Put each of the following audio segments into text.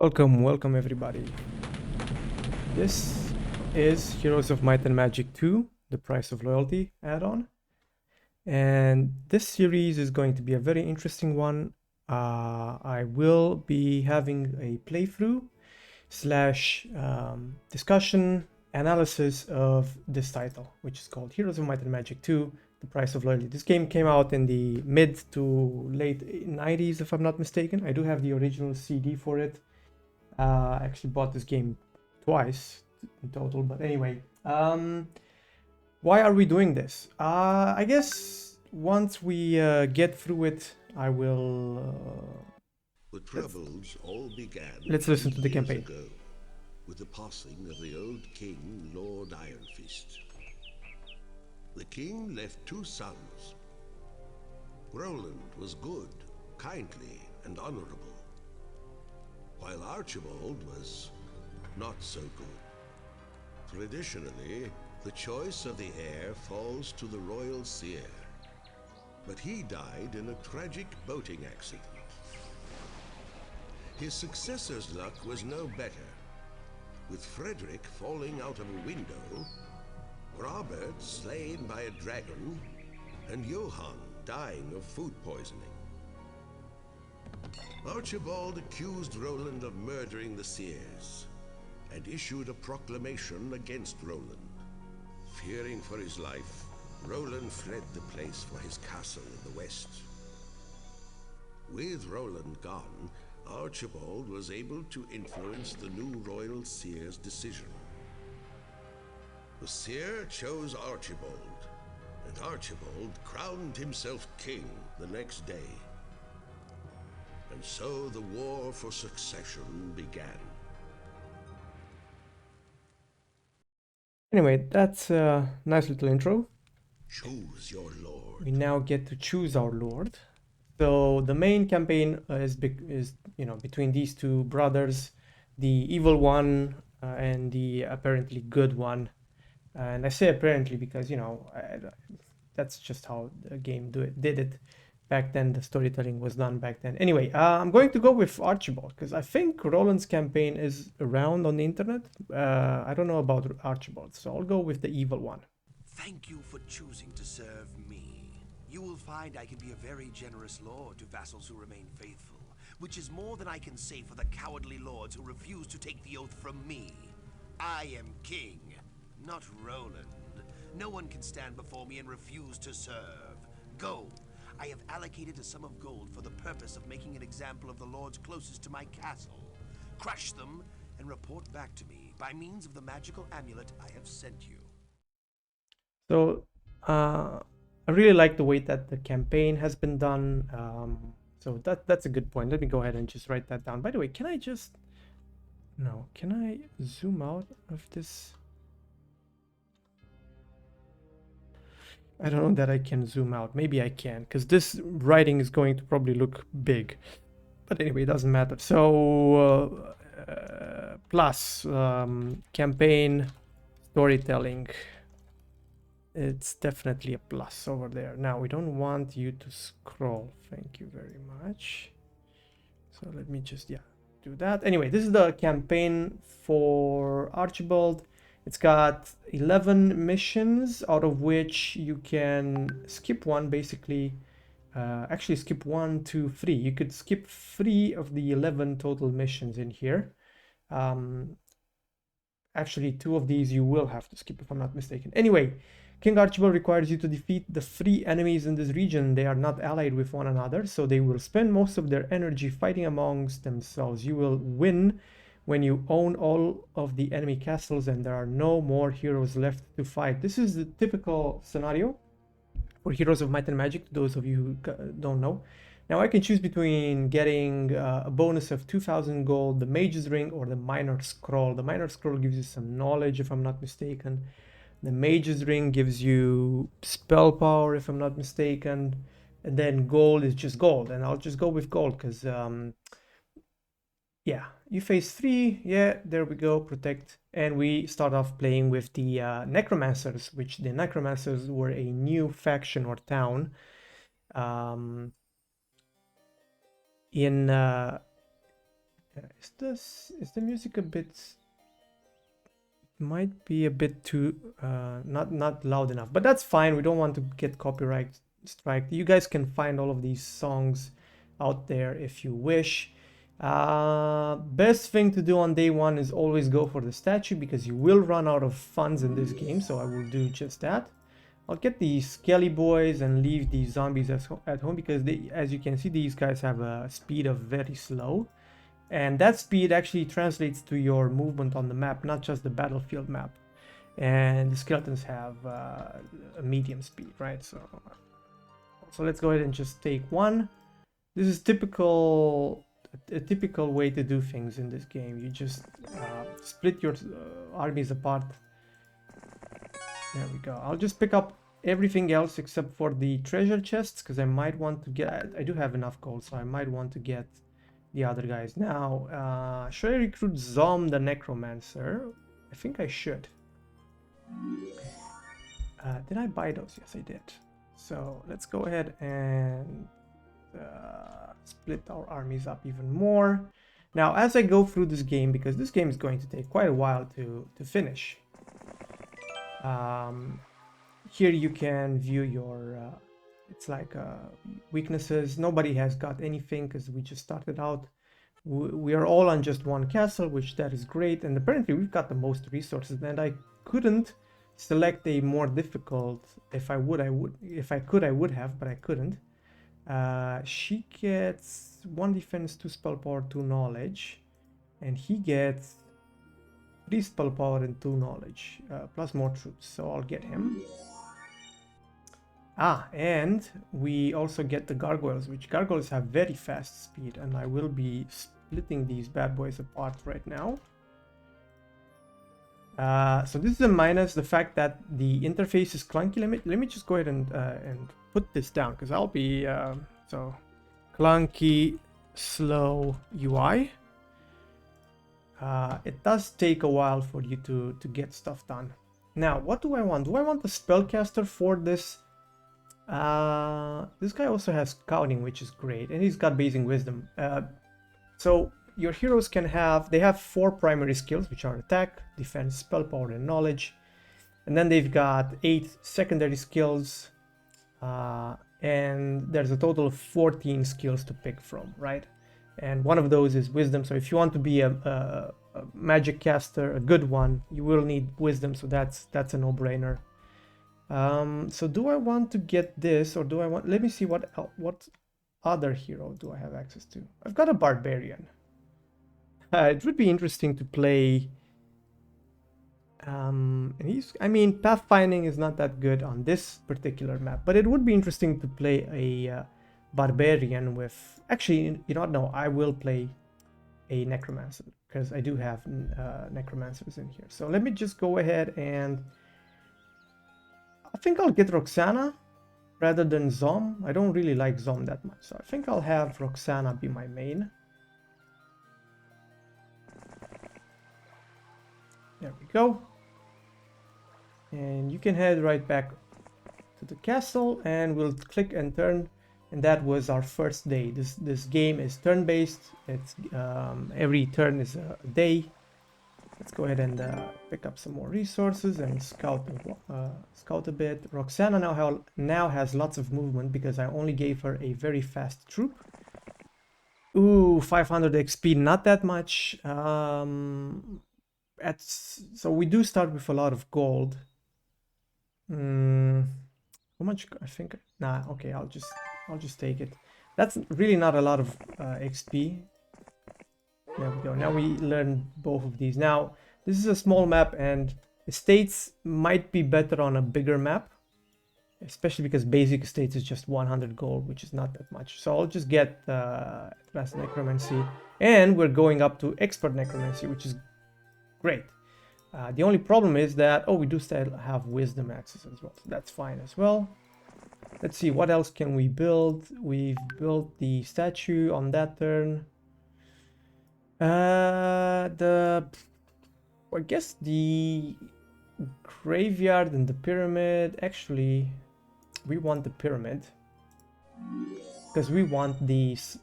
Welcome everybody. This is Heroes of Might and Magic 2, the Price of Loyalty add-on. And this series is going to be a very interesting one. I will be having a playthrough slash discussion analysis of this title, which is called Heroes of Might and Magic 2, the Price of Loyalty. This game came out in the mid to late 90s, if I'm not mistaken. I do have the original CD for it. I actually bought this game twice in total, but anyway, why are we doing this? I guess once we get through it, I will. The troubles all began Let's listen to the years campaign. ago, with the passing of the old king, Lord Ironfist. The king left two sons. Roland was good, kindly, and honorable, while Archibald was not so good. Traditionally, the choice of the heir falls to the royal seer, but he died in a tragic boating accident. His successor's luck was no better, with Frederick falling out of a window, Robert slain by a dragon, and Johann dying of food poisoning. Archibald accused Roland of murdering the seers, and issued a proclamation against Roland. Fearing for his life, Roland fled the place for his castle in the west. With Roland gone, Archibald was able to influence the new royal seer's decision. The seer chose Archibald, and Archibald crowned himself king the next day. And so the war for succession began. Anyway, that's a nice little intro. Choose your lord. We now get to choose our lord. So the main campaign is between these two brothers, the evil one and the apparently good one. And I say apparently because that's just how the game did it back then. The storytelling was done back then. Anyway, I'm going to go with Archibald because I think Roland's campaign is around on the internet. I don't know about Archibald, so I'll go with the evil one. Thank you for choosing to serve me. You will find I can be a very generous lord to vassals who remain faithful, which is more than I can say for the cowardly lords who refuse to take the oath from me. I am king, not Roland. No one can stand before me and refuse to serve. Go. I have allocated a sum of gold for the purpose of making an example of the lords closest to my castle. Crush them and report back to me by means of the magical amulet I have sent you. So I really like the way that the campaign has been done. So that's a good point. Let me go ahead and just write that down. By the way, can I zoom out of this? I don't know that I can zoom out. Maybe I can, because this writing is going to probably look big. But anyway, it doesn't matter. So plus campaign storytelling. It's definitely a plus over there. Now we don't want you to scroll. Thank you very much. So let me just do that. Anyway, this is the campaign for Archibald. It's got 11 missions, out of which you can skip one, basically. Actually, skip 1, 2, 3. You could skip 3 of the 11 total missions in here. Actually, 2 of these you will have to skip, if I'm not mistaken. Anyway, King Archibald requires you to defeat the 3 enemies in this region. They are not allied with one another, so they will spend most of their energy fighting amongst themselves. You will win when you own all of the enemy castles and there are no more heroes left to fight. This is the typical scenario for Heroes of Might and Magic, those of you who don't know. Now I can choose between getting a bonus of 2,000 gold, the Mage's Ring, or the Minor Scroll. The Minor Scroll gives you some knowledge, if I'm not mistaken. The Mage's Ring gives you spell power, if I'm not mistaken. And then gold is just gold. And I'll just go with gold because, yeah, you phase 3. Yeah, there we go, protect. And we start off playing with the Necromancers, which the Necromancers were a new faction or town. In Is the music a bit, might be a bit too not loud enough, but that's fine. We don't want to get copyright strike. You guys can find all of these songs out there if you wish. Best thing to do on day one is always go for the statue, because you will run out of funds in this game, so I will do just that. I'll get the Skelly boys and leave the zombies at home, because they, as you can see, these guys have a speed of very slow, and that speed actually translates to your movement on the map, not just the battlefield map. And the skeletons have a medium speed, right? So let's go ahead and just take one. This is a typical way to do things in this game. You just split your armies apart. There we go. I'll just pick up everything else except for the treasure chests, because I might want to get, I do have enough gold, so I might want to get the other guys. Now, should I recruit Zom the Necromancer? I think I should. Did I buy those? Yes, I did. So let's go ahead and split our armies up even more. Now, as I go through this game, because this game is going to take quite a while to finish, here you can view your it's like weaknesses. Nobody has got anything because we just started out. We are all on just one castle, which that is great, and apparently we've got the most resources, and I couldn't select a more difficult. If I could I would have, but I couldn't. She gets 1 defense, 2 spell power, 2 knowledge, and he gets 3 spell power and 2 knowledge, plus more troops, so I'll get him. And we also get the gargoyles, which gargoyles have very fast speed, and I will be splitting these bad boys apart right now. So this is a minus, the fact that the interface is clunky. Let me just go ahead and put this down, because I'll be so clunky, slow UI. It does take a while for you to get stuff done. Now, what do I want? Do I want the spellcaster for this? This guy also has scouting, which is great, and he's got basing wisdom. So your heroes can have, they have 4 primary skills, which are attack, defense, spell power, and knowledge. And then they've got 8 secondary skills, and there's a total of 14 skills to pick from, right? And one of those is wisdom. So if you want to be a magic caster, a good one, you will need wisdom. So that's a no-brainer. So do I want to get this, or do I want, let me see what other hero do I have access to. I've got a barbarian. It would be interesting to play, and I mean, pathfinding is not that good on this particular map, but it would be interesting to play a barbarian with, actually, you know what, no, I will play a necromancer, because I do have necromancers in here. So let me just go ahead and I think I'll get Roxana rather than Zom. I don't really like Zom that much, so I think I'll have Roxana be my main. There we go. And you can head right back to the castle, and we'll click and turn, and that was our first day. This game is turn-based. It's every turn is a day. Let's go ahead and pick up some more resources and scout a bit. Roxana now has lots of movement, because I only gave her a very fast troop. Ooh, 500 XP, not that much. So we do start with a lot of gold. How much? I think, nah, okay, I'll just take it. That's really not a lot of XP. There we go. Now we learn both of these. Now, this is a small map, and estates might be better on a bigger map, especially because basic estates is just 100 gold, which is not that much. So I'll just get Advanced Necromancy, and we're going up to Expert Necromancy, which is great. The only problem is that, oh, we do still have Wisdom access as well, so that's fine as well. Let's see, what else can we build? We've built the statue on that turn. I guess the graveyard and the pyramid. Actually, we want the pyramid because we want these,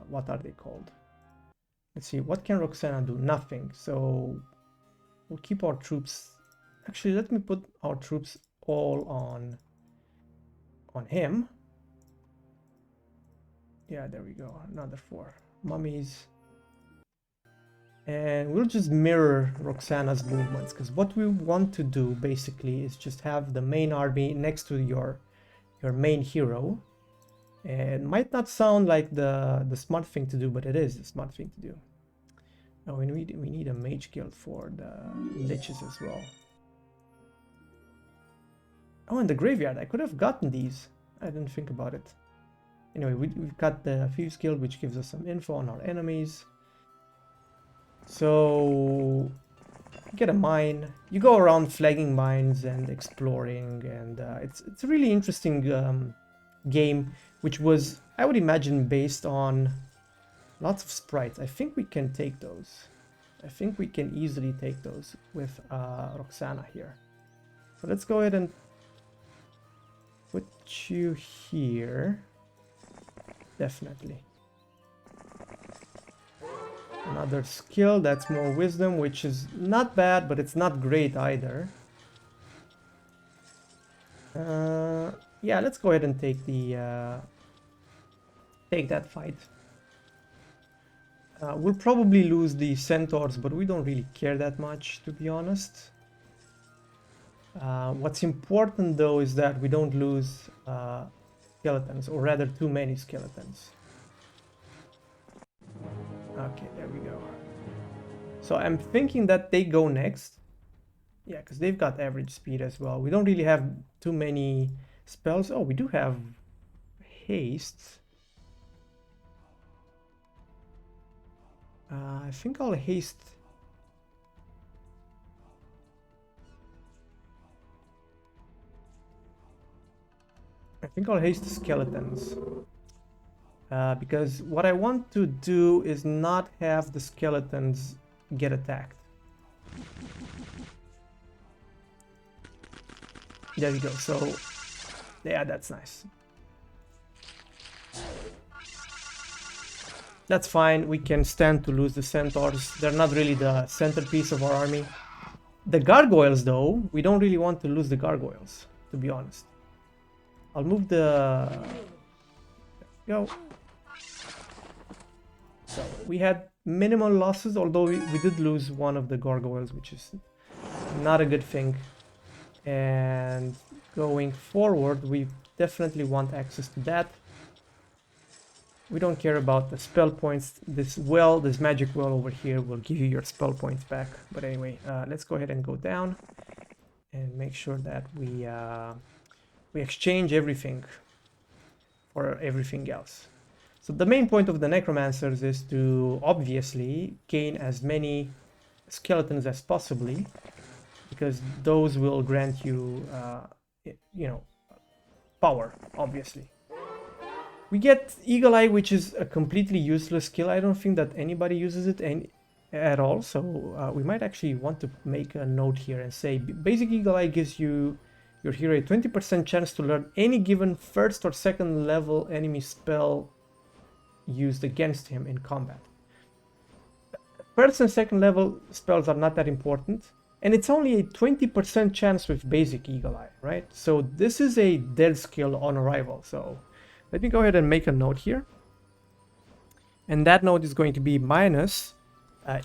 what are they called? Let's see, what can Roxana do? Nothing. So we'll keep our troops. Actually, let me put our troops all on him. Yeah, there we go. Another 4 mummies. And we'll just mirror Roxana's movements, because what we want to do basically is just have the main army next to your main hero. And it might not sound like the smart thing to do, but it is the smart thing to do. Oh, we need a mage guild for the liches as well. Oh, and the graveyard. I could have gotten these. I didn't think about it. Anyway, we've got the Thieves Guild, which gives us some info on our enemies. So, get a mine. You go around flagging mines and exploring, and it's a really interesting game, which was, I would imagine, based on lots of sprites. I think we can take those. I think we can easily take those with Roxana here. So let's go ahead and put you here. Definitely. Another skill, that's more wisdom, which is not bad, but it's not great either. Yeah, let's go ahead and take the take that fight. We'll probably lose the centaurs, but we don't really care that much, to be honest. What's important though is that we don't lose skeletons, or rather too many skeletons. Okay, there we go. So I'm thinking that they go next. Yeah, because they've got average speed as well. We don't really have too many spells. Oh, we do have haste. I think I'll haste. I think I'll haste the skeletons. Because what I want to do is not have the skeletons get attacked. There we go. So, yeah, that's nice. That's fine. We can stand to lose the centaurs. They're not really the centerpiece of our army. The gargoyles, though, we don't really want to lose the gargoyles, to be honest. I'll move the... Go. So we had minimal losses, although we did lose one of the gargoyles, which is not a good thing. And going forward, we definitely want access to that. We don't care about the spell points. This magic well over here will give you your spell points back. But anyway, let's go ahead and go down and make sure that we exchange everything for everything else. So the main point of the necromancers is to obviously gain as many skeletons as possibly, because those will grant you, power, obviously. We get Eagle Eye, which is a completely useless skill. I don't think that anybody uses it at all. So we might actually want to make a note here and say basic Eagle Eye gives you your hero a 20% chance to learn any given first or second level enemy spell used against him in combat. First and second level spells are not that important, and it's only a 20% chance with basic Eagle Eye, right? So this is a dead skill on arrival. So let me go ahead and make a note here. And that note is going to be minus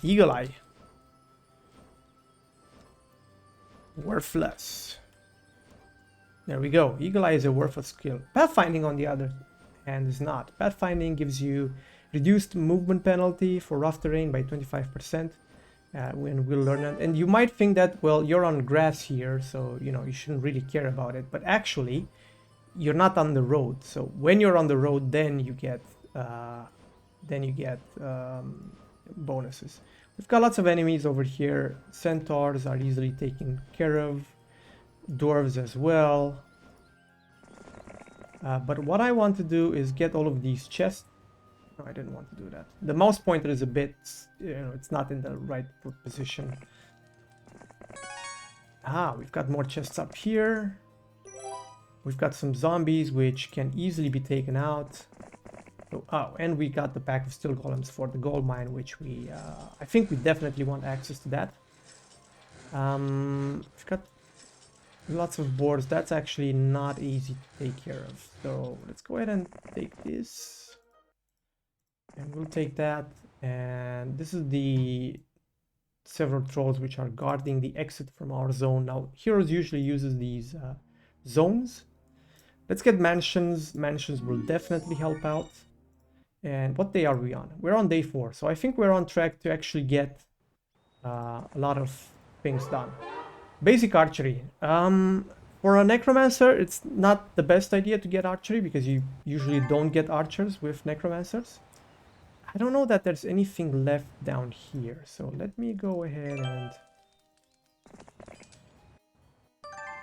Eagle Eye. Worthless. There we go. Eagle Eye is a worthless skill. Pathfinding, on the other hand, is not. Pathfinding gives you reduced movement penalty for rough terrain by 25%. When we'll learn it. And you might think that, well, you're on grass here, so you shouldn't really care about it. But actually, you're not on the road. So when you're on the road, then you get bonuses. We've got lots of enemies over here. Centaurs are easily taken care of. Dwarves as well. But what I want to do is get all of these chests. No, I didn't want to do that. The mouse pointer is a bit, it's not in the right position. We've got more chests up here. We've got some zombies which can easily be taken out. So Oh, and we got the pack of steel golems for the gold mine, which we, I think we definitely want access to that. We've got lots of boards. That's actually not easy to take care of. So let's go ahead and take this. And we'll take that. And this is the several trolls which are guarding the exit from our zone. Now, heroes usually uses these zones. Let's get mansions. Mansions will definitely help out. And what day are we on? We're on day 4. So I think we're on track to actually get a lot of things done. Basic archery. For a necromancer, it's not the best idea to get archery because you usually don't get archers with necromancers. I don't know that there's anything left down here. So let me go ahead and...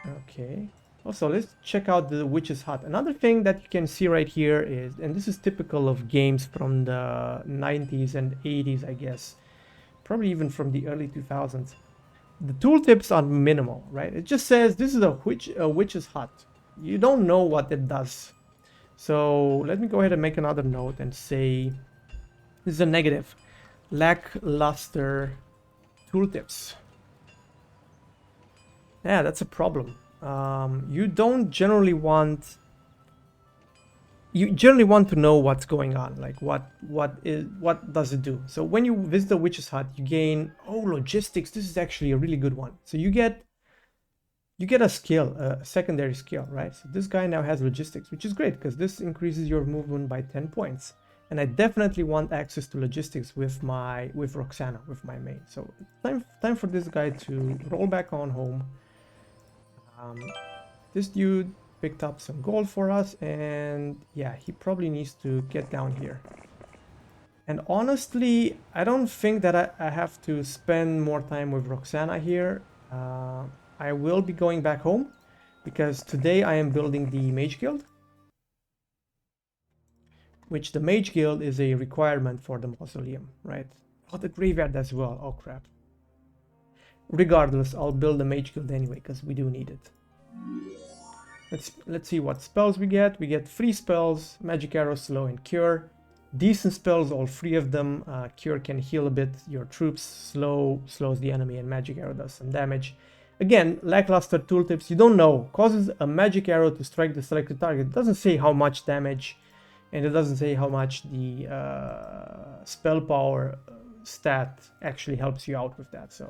Okay. Also, let's check out the witch's hut. Another thing that you can see right here is, and this is typical of games from the 90s and 80s, I guess. Probably even from the early 2000s. The tooltips are minimal, right? It just says this is a witch's hut. You don't know what it does. So let me go ahead and make another note and say this is a negative. Lackluster tooltips. Yeah, that's a problem. You generally want to know what's going on, like what does it do. So when you visit the witch's hut, you gain logistics. This is actually a really good one. So you get a skill, a secondary skill, right? So this guy now has logistics, which is great because this increases your movement by 10 points. And I definitely want access to logistics with Roxana, with my main. So time for this guy to roll back on home. This dude picked up some gold for us, and yeah, he probably needs to get down here. And honestly, I don't think that I have to spend more time with Roxana here. I will be going back home because today I am building the Mage Guild, which the Mage Guild is a requirement for the Mausoleum, right? Oh, the graveyard as well. Oh crap. Regardless, I'll build the Mage Guild anyway because we do need it. Let's see what spells we get. We get 3 spells: Magic Arrow, Slow, and Cure. Decent spells, all 3 of them. Cure can heal a bit your troops. Slow slows the enemy, and Magic Arrow does some damage. Again, lackluster tooltips. You don't know. Causes a Magic Arrow to strike the selected target. It doesn't say how much damage, and it doesn't say how much the spell power stat actually helps you out with that. So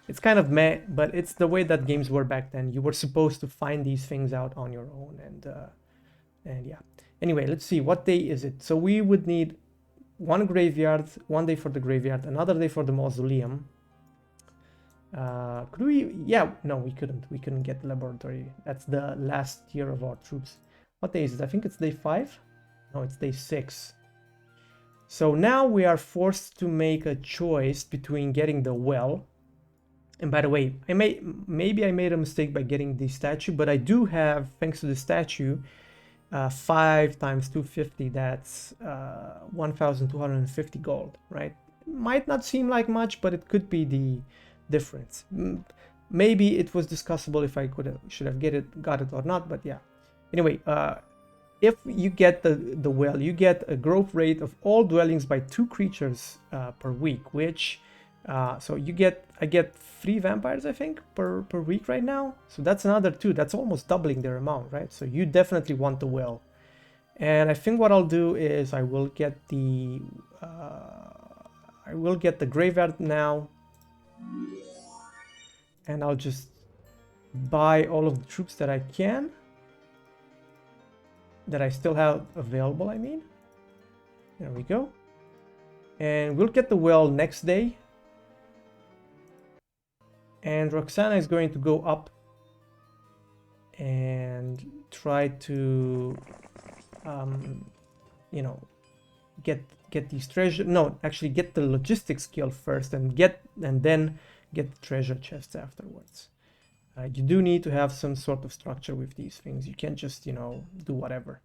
it's kind of meh, but it's the way that games were back then. You were supposed to find these things out on your own, and yeah. Anyway, let's see, what day is it? So we would need one day for the graveyard, another day for the mausoleum. Could we? Yeah, no, we couldn't. We couldn't get the laboratory. That's the last tier of our troops. What day is it? I think it's day 5. No, it's day 6. So now we are forced to make a choice between getting the well. And by the way, maybe I made a mistake by getting the statue, but I do have, thanks to the statue, 5 times 250, that's 1,250 gold, right? Might not seem like much, but it could be the difference. Maybe it was discussable if I should have got it or not, but yeah. Anyway, if you get the well, you get a growth rate of all dwellings by 2 creatures per week, which so I get 3 vampires, I think, per week right now. So that's another 2. That's almost doubling their amount, right? So you definitely want the well. And I think what I'll do is I will get the graveyard now, and I'll just buy all of the troops that I can, that I still have available. I mean, there we go. And we'll get the well next day. And Roxana is going to go up and try to, you know, get these treasure. No, actually get the logistics skill first, and then get the treasure chests afterwards. You do need to have some sort of structure with these things. You can't just, you know, do whatever.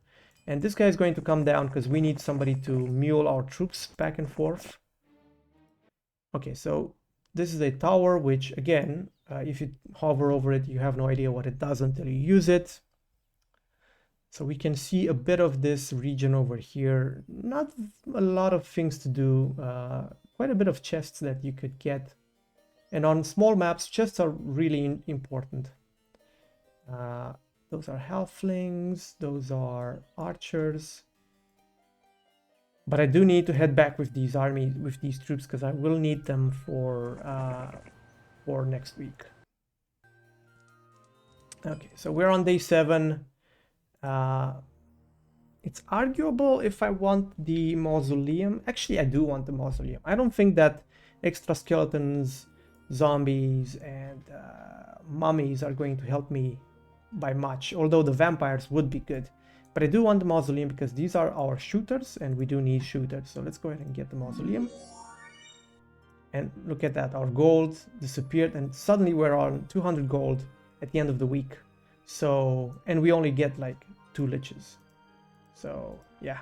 And this guy is going to come down because we need somebody to mule our troops back and forth. Okay, so this is a tower, which again, if you hover over it, you have no idea what it does until you use it. So we can see a bit of this region over here. Not a lot of things to do. Quite a bit of chests that you could get. And on small maps, chests are really important. Those are halflings. Those are archers. But I do need to head back with these armies, with these troops, because I will need them for next week. Okay, so we're on day 7. It's arguable if I want the mausoleum. Actually, I do want the mausoleum. I don't think that extra skeletons, zombies, and mummies are going to help me by much, although the vampires would be good. But I do want the mausoleum because these are our shooters and we do need shooters. So let's go ahead and get the mausoleum. And look at that, our gold disappeared and suddenly we're on 200 gold at the end of the week. So, and we only get like 2 liches. So, yeah.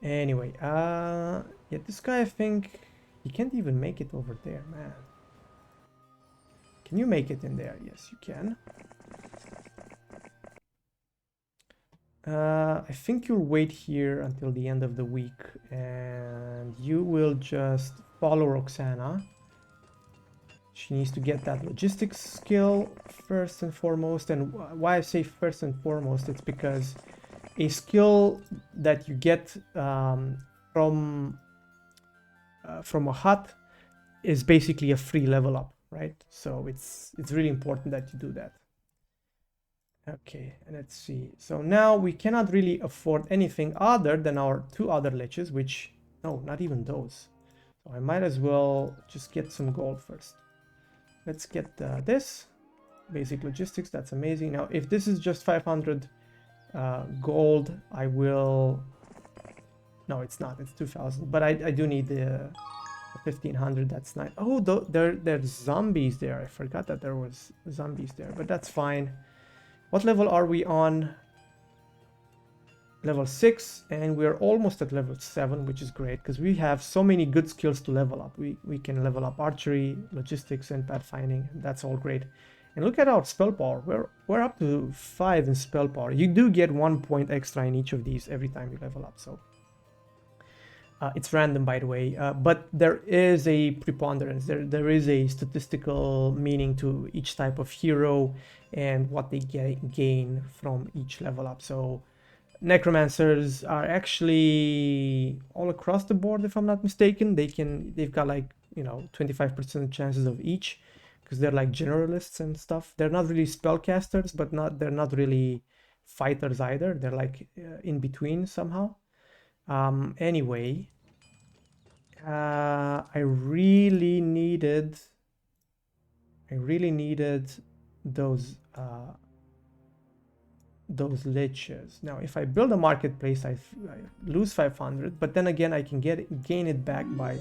Anyway, yeah, this guy, I think he can't even make it over there, man. Can you make it in there? Yes, you can. I think you'll wait here until the end of the week and you will just follow Roxana. She needs to get that logistics skill first and foremost. And why I say first and foremost, it's because a skill that you get from a hut is basically a free level up, right? So it's really important that you do that. Okay, and let's see. So now we cannot really afford anything other than our 2 other liches, which, no, not even those. So I might as well just get some gold first. Let's get this. Basic logistics, that's amazing. Now, if this is just 500 gold, I will... No, it's not, it's 2,000. But I do need the 1,500, that's nice. Oh, there's zombies there. I forgot that there was zombies there, but that's fine. What level are we on? Level 6, and we're almost at level 7, which is great because we have so many good skills to level up. We can level up archery, logistics, and pathfinding. That's all great. And look at our spell power. We're up to 5 in spell power. You do get 1 point extra in each of these every time you level up. So it's random, by the way, but there is a preponderance. There is a statistical meaning to each type of hero and what they gain from each level up. So necromancers are actually all across the board, if I'm not mistaken. They've got like, you know, 25% chances of each because they're like generalists and stuff. They're not really spellcasters, but they're not really fighters either. They're like in between somehow. Anyway, I really needed those liches. Now, if I build a marketplace, I lose 500, but then again, I can gain it back by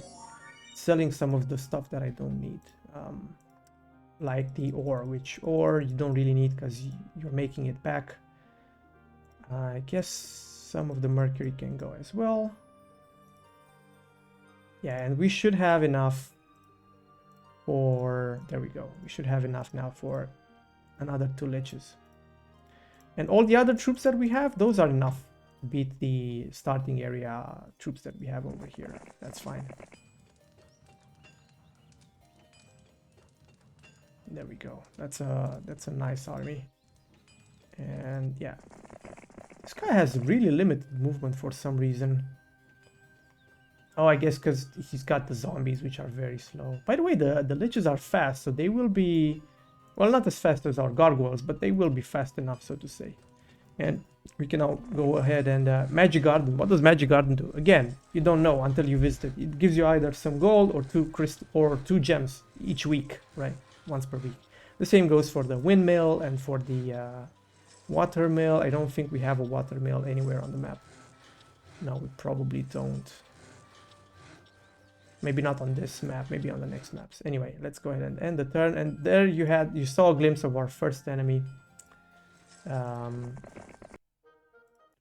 selling some of the stuff that I don't need, like the ore, which ore you don't really need because you're making it back. I guess some of the mercury can go as well. Yeah, and we should have enough for, there we go. We should have enough now for another 2 liches. And all the other troops that we have, those are enough to beat the starting area troops that we have over here. That's fine. There we go. That's a nice army. And yeah, this guy has really limited movement for some reason. Oh, I guess because he's got the zombies, which are very slow. By the way, the liches are fast, so they will be, well, not as fast as our gargoyles, but they will be fast enough, so to say. And we can now go ahead and Magic Garden. What does Magic Garden do? Again, you don't know until you visit it. It gives you either some gold or 2 gems each week, right? Once per week. The same goes for the windmill and for the water mill. I don't think we have a water mill anywhere on the map. No, we probably don't. Maybe not on this map, maybe on the next maps. Anyway, let's go ahead and end the turn. And there you saw a glimpse of our first enemy.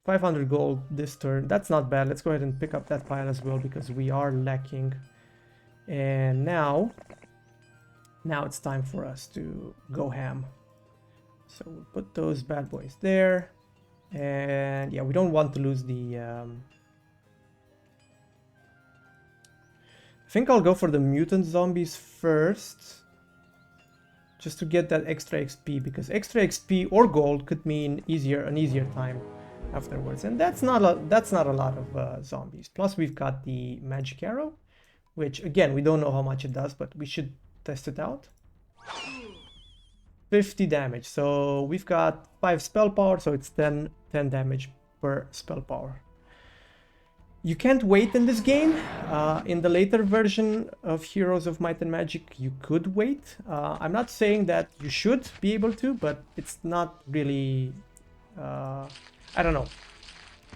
500 gold this turn. That's not bad. Let's go ahead and pick up that pile as well because we are lacking. And now it's time for us to go ham. So we'll put those bad boys there. And yeah, we don't want to lose the... I think I'll go for the mutant zombies first. Just to get that extra XP, because extra XP or gold could mean an easier time afterwards. And that's not a lot of zombies. Plus we've got the magic arrow, which again, we don't know how much it does, but we should test it out. 50 damage. So we've got 5 spell power, so it's 10 damage per spell power. You can't wait in this game. In the later version of Heroes of Might and Magic, you could wait. I'm not saying that you should be able to, but it's not really... I don't know.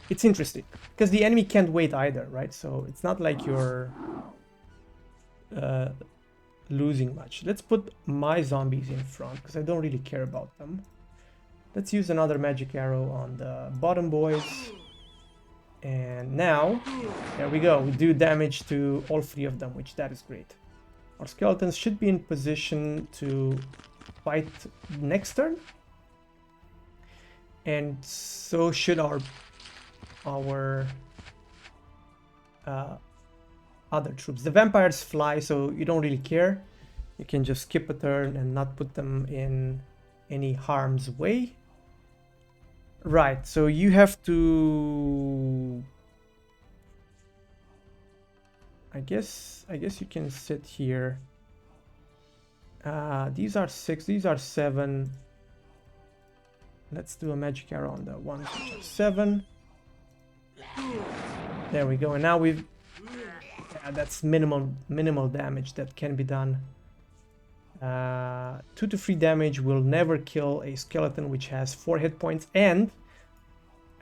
It's interesting, because the enemy can't wait either, right? So it's not like you're losing much. Let's put my zombies in front, because I don't really care about them. Let's use another magic arrow on the bottom boys. And now, there we go. We do damage to all 3 of them, which that is great. Our skeletons should be in position to fight next turn. And so should our other troops. The vampires fly, so you don't really care. You can just skip a turn and not put them in any harm's way. Right, so you have to... I guess you can sit here. These are 6, these are 7. Let's do a magic arrow on the ones which are 7. There we go, and now we've... Yeah, that's minimal damage that can be done. 2 to 3 damage will never kill a skeleton which has 4 hit points, and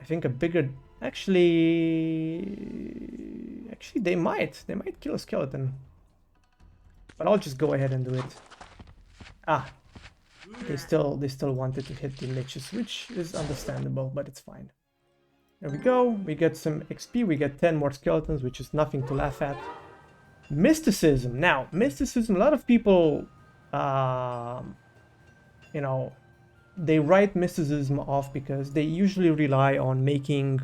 I think a bigger... Actually they might kill a skeleton, but I'll just go ahead and do it. They still wanted to hit the liches, which is understandable, but it's fine. There we go. We get some XP. We get 10 more skeletons, which is nothing to laugh at. Mysticism. Now, mysticism, a lot of people, you know, they write mysticism off because they usually rely on making,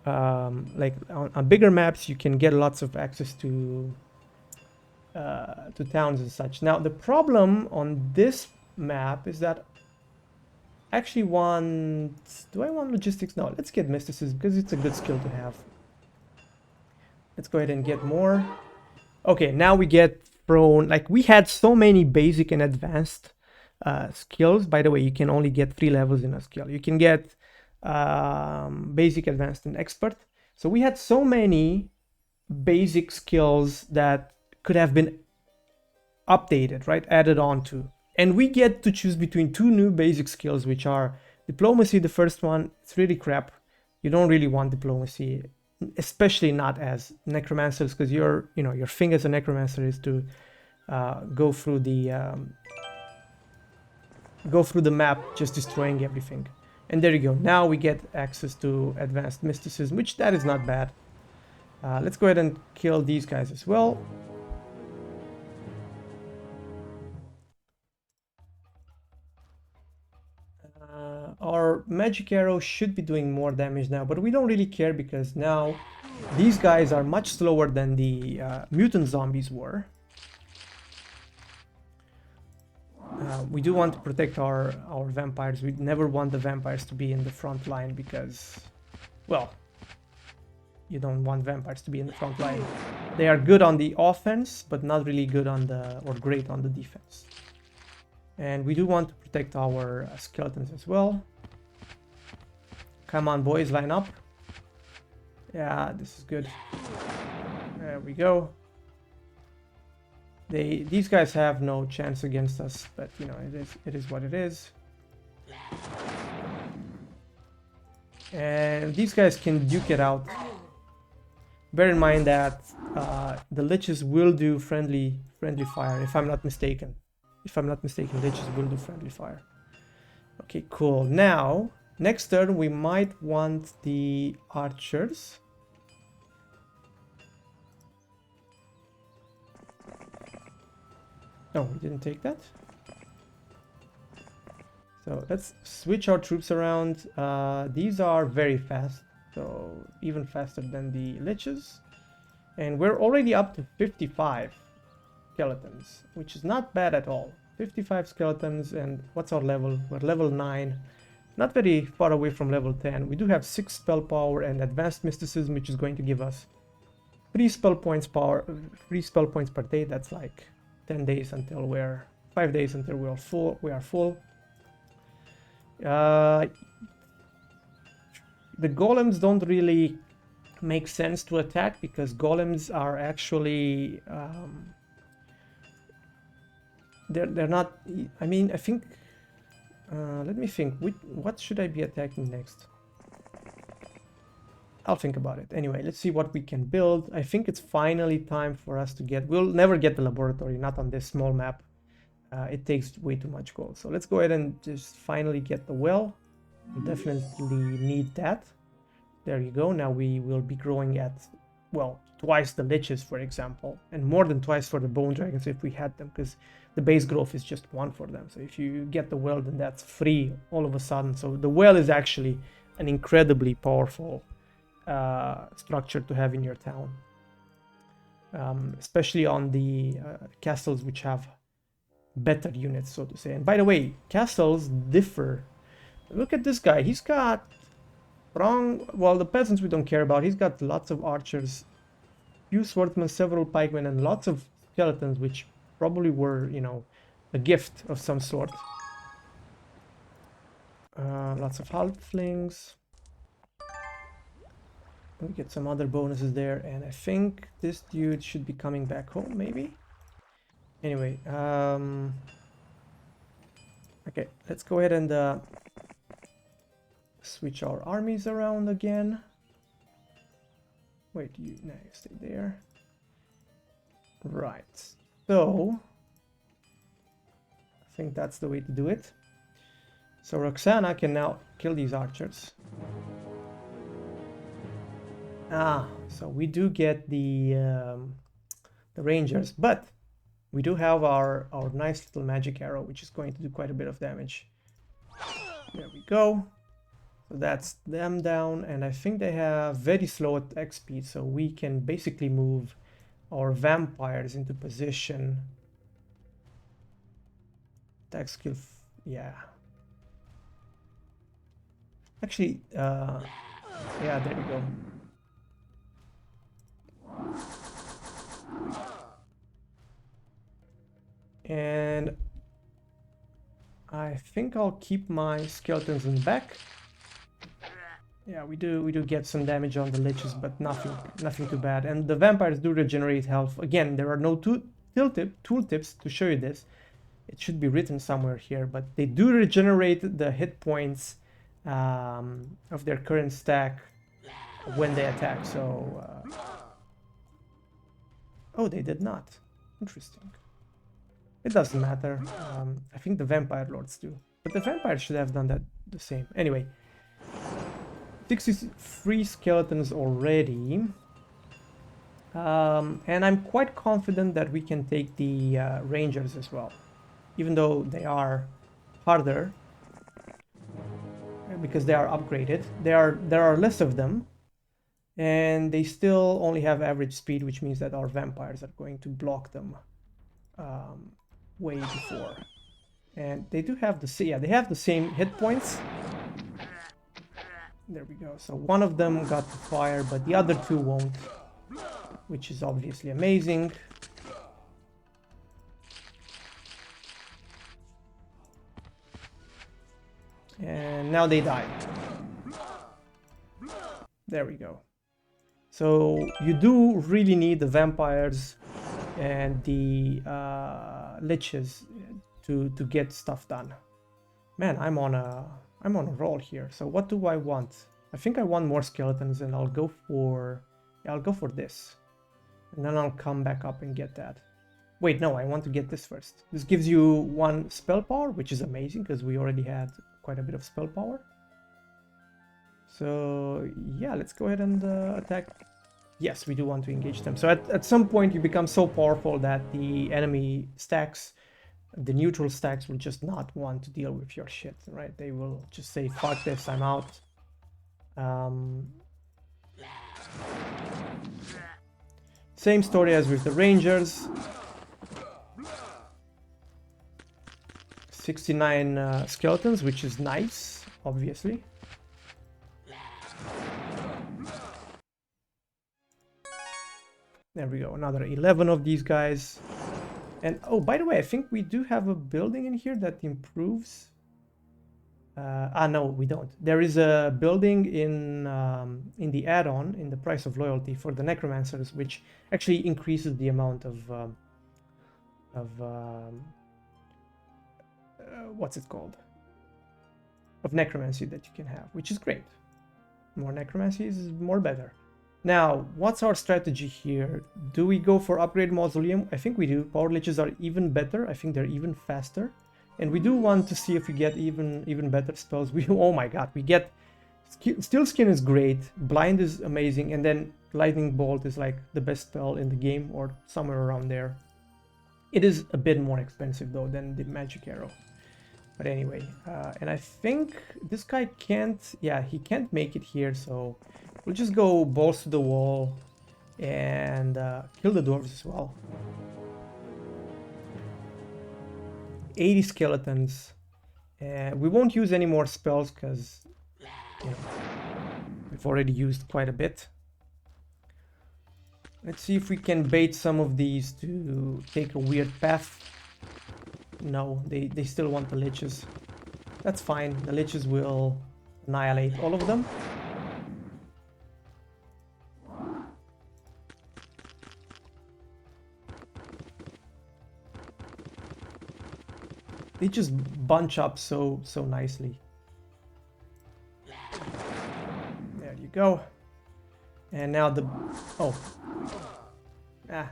like on bigger maps, you can get lots of access to towns and such. Now, the problem on this map is that I actually do I want logistics? No, let's get mysticism because it's a good skill to have. Let's go ahead and get more. Okay, now we get thrown, like we had so many basic and advanced skills. By the way, you can only get 3 levels in a skill. You can get basic, advanced, and expert. So we had so many basic skills that could have been updated, right? Added on to. And we get to choose between 2 new basic skills, which are diplomacy. The first one, it's really crap. You don't really want diplomacy, especially not as necromancers, because your thing as a necromancer is to go through the map just destroying everything. And there you go. Now we get access to advanced mysticism, which that is not bad. Let's go ahead and kill these guys as well. Our magic arrow should be doing more damage now, but we don't really care because now these guys are much slower than the mutant zombies were. We do want to protect our vampires. We never want the vampires to be in the front line because, well, you don't want vampires to be in the front line. They are good on the offense, but not really good on or great on the defense. And we do want to protect our skeletons as well. Come on, boys, line up. Yeah, this is good. There we go. These guys have no chance against us, but you know, it is what it is. And these guys can duke it out. Bear in mind that the liches will do friendly fire, if I'm not mistaken. If I'm not mistaken, liches will do friendly fire. Okay, cool. Now, next turn we might want the archers. Oh, we didn't take that. So let's switch our troops around. These are very fast, so even faster than the liches. And we're already up to 55 skeletons, which is not bad at all. 55 skeletons, and what's our level? We're level 9. Not very far away from level 10. We do have 6 spell power and advanced mysticism, which is going to give us 3 spell points per day. That's like 10 days until we're 5 days until we are full. The golems don't really make sense to attack because golems are actually they're not. I mean, I think let me think. What should I be attacking next? I'll think about it. Anyway, let's see what we can build. I think it's finally time for us to get... We'll never get the laboratory, not on this small map. It takes way too much gold. So let's go ahead and just finally get the well. We definitely need that. There you go. Now we will be growing at, well, twice the liches, for example. And more than twice for the bone dragons if we had them, because the base growth is just 1 for them. So if you get the well, then that's free all of a sudden. So the well is actually an incredibly powerful structure to have in your town, especially on the castles which have better units, so to say. And by the way, castles differ. Look at this guy. He's got well, the peasants we don't care about. He's got lots of archers, few swordsmen, several pikemen, and lots of skeletons, which probably were, you know, a gift of some sort. Lots of halflings. We get some other bonuses there, and I think this dude should be coming back home, maybe? Anyway, okay, let's go ahead and switch our armies around again. Wait, you stay there. Right, so I think that's the way to do it. So Roxana can now kill these archers. So we do get the rangers, but we do have our nice little magic arrow, which is going to do quite a bit of damage. There we go. So that's them down, and I think they have very slow attack speed, so we can basically move our vampires into position. Attack skill, yeah. Actually, yeah, there we go. And I think I'll keep my skeletons in the back. Yeah, we do get some damage on the liches, but nothing too bad. And the vampires do regenerate health. Again, there are no tooltips to show you this. It should be written somewhere here, but they do regenerate the hit points of their current stack when they attack. So, oh, they did not. Interesting. It doesn't matter. I think the vampire lords do, but the vampires should have done that the same. Anyway, 63 skeletons already, and I'm quite confident that we can take the rangers as well, even though they are harder because they are upgraded. There are less of them, and they still only have average speed, which means that our vampires are going to block them way before. And they do have they have the same hit points. There we go. So one of them got the fire, but the other two won't, which is obviously amazing. And now they die. There we go. So you do really need the vampires and the liches to get stuff done. Man, I'm on a roll here. So what do I want? I think I want more skeletons, and I'll go for this, and then I'll come back up and get that. Wait, no, I want to get this first. This gives you 1 spell power, which is amazing because we already had quite a bit of spell power. So yeah, let's go ahead and attack. Yes, we do want to engage them. So at some point you become so powerful that the enemy stacks the neutral stacks will just not want to deal with your shit, right? They will just say, fuck this, I'm out. Same story as with the Rangers. 69 skeletons, which is nice, obviously. There we go, another 11 of these guys. And oh, by the way, I think we do have a building in here that improves. No, we don't. There is a building in the add-on, in the price of loyalty for the necromancers, which actually increases the amount of what's it called? Of necromancy that you can have, which is great. More necromancy is more better. Now, what's our strategy here? Do we go for upgrade mausoleum? I think we do. Power liches are even better. I think they're even faster. And we do want to see if we get even better spells. Oh my god, we get Steel Skin is great, Blind is amazing, and then Lightning Bolt is like the best spell in the game, or somewhere around there. It is a bit more expensive though than the Magic Arrow. But anyway, and I think this guy can't, yeah, he can't make it here, so we'll just go balls to the wall and kill the dwarves as well. 80 skeletons. We won't use any more spells because, you know, we've already used quite a bit. Let's see if we can bait some of these to take a weird path. No, they still want the liches. That's fine. The liches will annihilate all of them. They just bunch up so nicely. There you go. And now the... oh. Ah.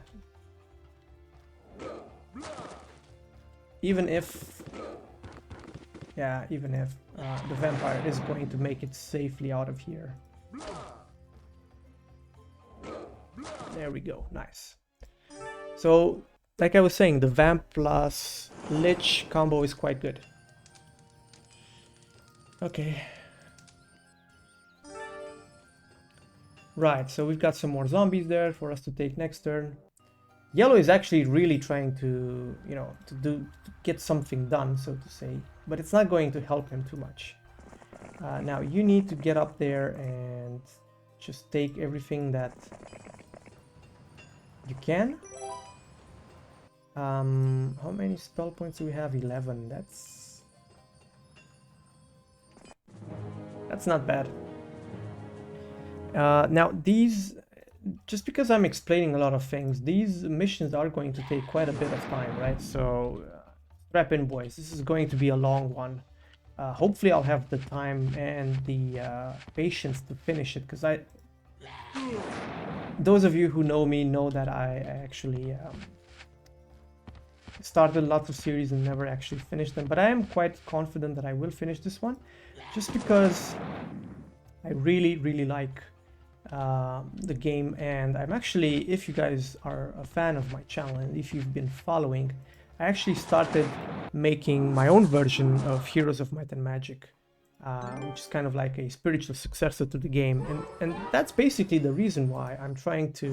Even if... yeah, even if the vampire is going to make it safely out of here. There we go. Nice. So, like I was saying, the vamp plus lich combo is quite good. Okay. Right, so we've got some more zombies there for us to take next turn. Yellow is actually really trying to, you know, to get something done, so to say, but it's not going to help him too much. Now you need to get up there and just take everything that you can. How many spell points do we have? 11. That's not bad. Now these, just because I'm explaining a lot of things, these missions are going to take quite a bit of time, right? So strap in, boys. This is going to be a long one. Hopefully I'll have the time and the patience to finish it, because those of you who know me know that I actually started lots of series and never actually finished them, but I am quite confident that I will finish this one, just because I really like the game. And I'm actually, if you guys are a fan of my channel and if you've been following, I actually started making my own version of Heroes of Might and Magic, which is kind of like a spiritual successor to the game, and that's basically the reason why I'm trying to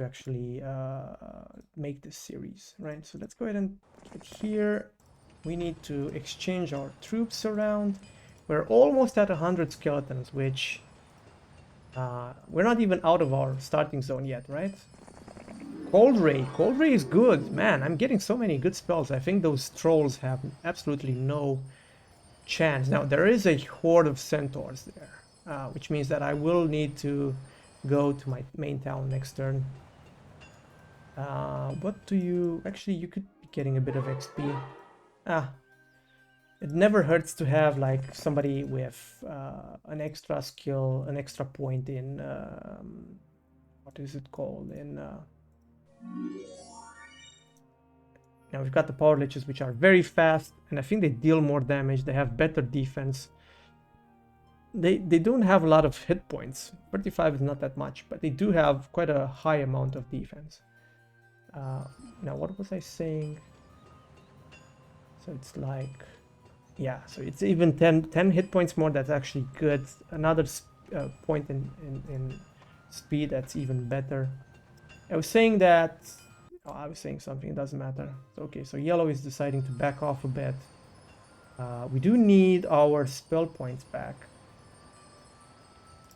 actually make this series, right? So let's go ahead and get here. We need to exchange our troops around. We're almost at 100 skeletons, which we're not even out of our starting zone yet, right? Cold Ray is good, man. I'm getting so many good spells. I think those trolls have absolutely no chance. Now there is a horde of centaurs there, which means that I will need to go to my main town next turn. What do you... actually, you could be getting a bit of XP. It never hurts to have like somebody with an extra skill, an extra point in... what is it called? In... now we've got the power liches, which are very fast, and I think they deal more damage. They have better defense. they don't have a lot of hit points. 35 is not that much, but they do have quite a high amount of defense. Now what was I saying? So it's like, yeah, so it's even 10 hit points more. That's actually good. Another point in speed, that's even better. I was saying that, oh, I was saying something, it doesn't matter. So, okay, so yellow is deciding to back off a bit. We do need our spell points back,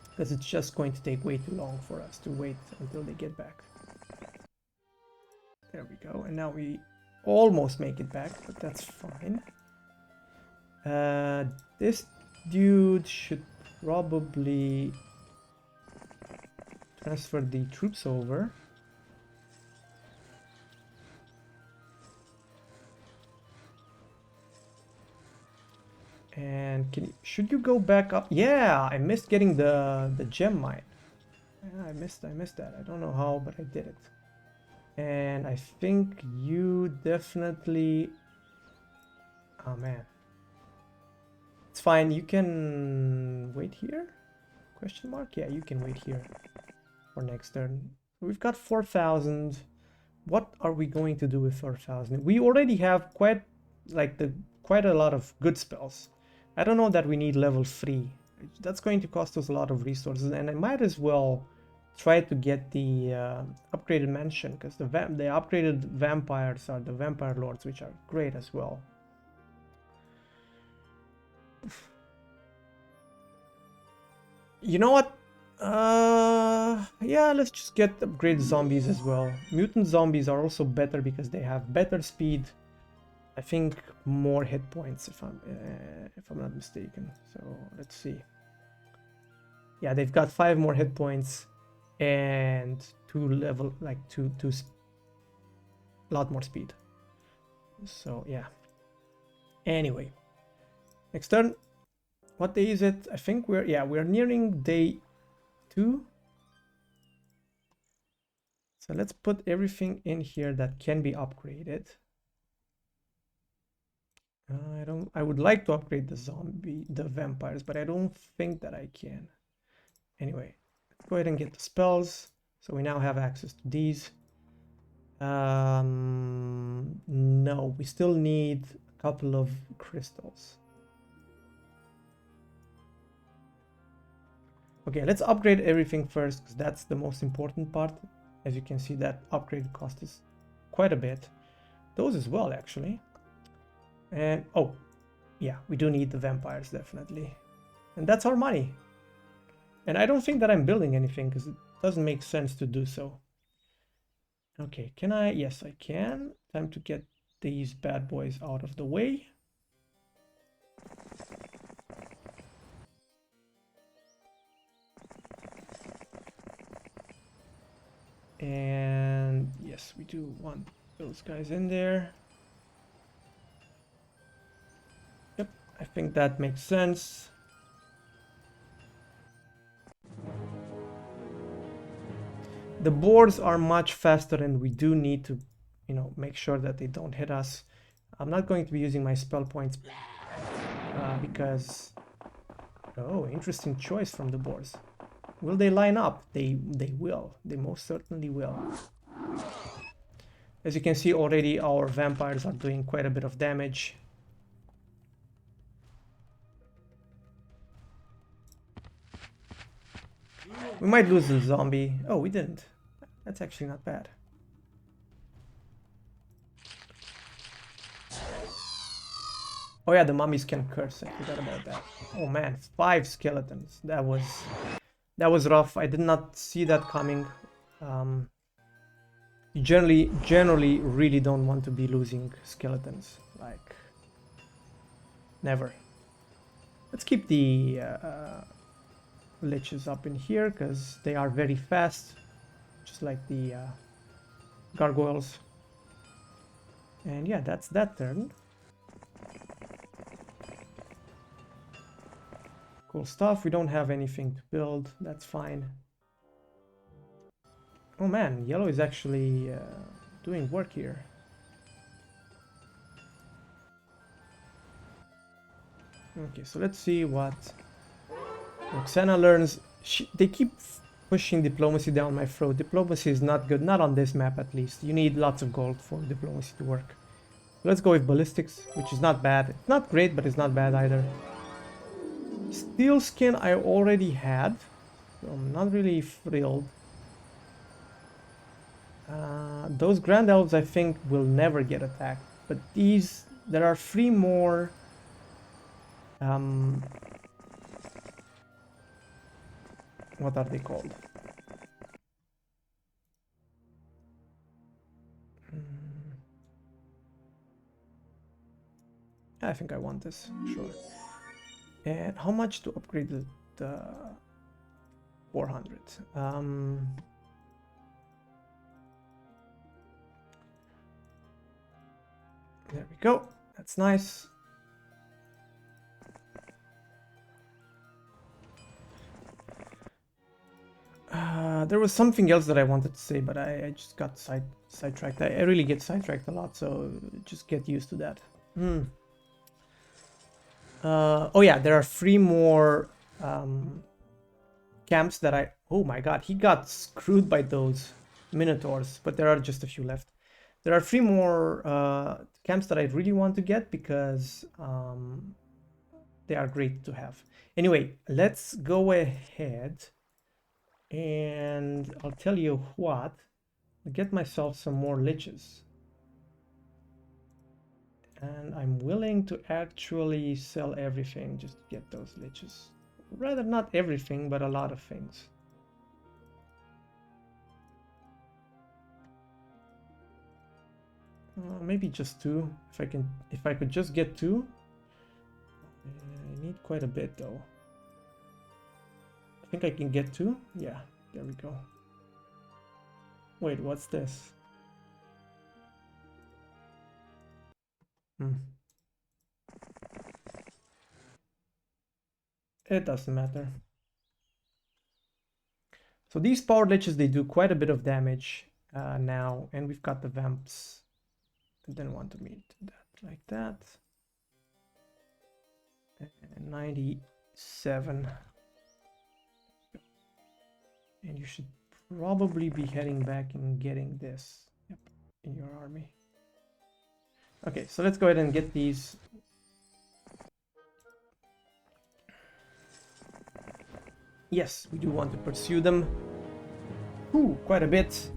because it's just going to take way too long for us to wait until they get back. There we go, and now we almost make it back, but that's fine. This dude should probably transfer the troops over. And should you go back up? Yeah, I missed getting the gem mine. Yeah, I missed that. I don't know how, but I did it. And I think you definitely, oh man, it's fine. You can wait here? Question mark? Yeah, you can wait here for next turn. We've got 4,000. What are we going to do with 4,000? We already have quite a lot of good spells. I don't know that we need level 3. That's going to cost us a lot of resources, and I might as well try to get the upgraded mansion, because the upgraded vampires are the vampire lords, which are great as well. You know what? Yeah, let's just get upgraded zombies as well. Mutant zombies are also better because they have better speed. I think more hit points, if I'm not mistaken. So let's see. Yeah, they've got 5 more hit points and a lot more speed. So yeah. Anyway, next turn. What day is it? I think we're nearing day 2. So let's put everything in here that can be upgraded. I would like to upgrade the vampires, but I don't think that I can. Anyway, let's go ahead and get the spells. So we now have access to these. No, we still need a couple of crystals. Okay, let's upgrade everything first, because that's the most important part. As you can see, that upgrade cost is quite a bit. Those as well, actually. And oh yeah, we do need the vampires, definitely, and that's our money. And I don't think that I'm building anything, because it doesn't make sense to do so. Okay, can I? Yes, I can. Time to get these bad boys out of the way. And yes, we do want those guys in there. Yep, I think that makes sense. The boars are much faster, and we do need to, make sure that they don't hit us. I'm not going to be using my spell points because, oh, interesting choice from the boars. Will they line up? They will. They most certainly will. As you can see already, our vampires are doing quite a bit of damage. We might lose the zombie. Oh, we didn't. That's actually not bad. Oh yeah, the mummies can curse. I forgot about that. Oh man, 5 skeletons. That was rough. I did not see that coming. You generally really don't want to be losing skeletons. Like, never. Let's keep the liches up in here, because they are very fast, just like the gargoyles. And yeah, that's that turn. Cool stuff. We don't have anything to build. That's fine. Oh man, yellow is actually doing work here. Okay, so let's see what Roxana learns. They keep pushing diplomacy down my throat. Diplomacy is not good, not on this map at least. You need lots of gold for diplomacy to work. Let's go with ballistics, which is not bad. It's not great, but it's not bad either. Steel skin I already had, so I'm not really thrilled. Those Grand Elves I think will never get attacked, but these, there are 3 more what are they called? I think I want this, sure. And how much to upgrade the 400? There we go. That's nice. There was something else that I wanted to say, but I just got sidetracked. I really get sidetracked a lot, so just get used to that. Oh yeah, there are 3 more camps that I... Oh my god, he got screwed by those Minotaurs, but there are just a few left. There are 3 more camps that I really want to get because they are great to have. Anyway, let's go ahead and I'll tell you what, get myself some more liches. And I'm willing to actually sell everything just to get those liches. Rather not everything, but a lot of things. Maybe just 2, if I could just get 2. I need quite a bit though. I think I can get 2. Yeah, there we go. Wait, what's this? It doesn't matter. So these power liches, they do quite a bit of damage now, and we've got the vamps. I didn't want to meet that like that. And 97. And you should probably be heading back and getting this, yep, in your army. Okay, so let's go ahead and get these. Yes, we do want to pursue them. Ooh, quite a bit.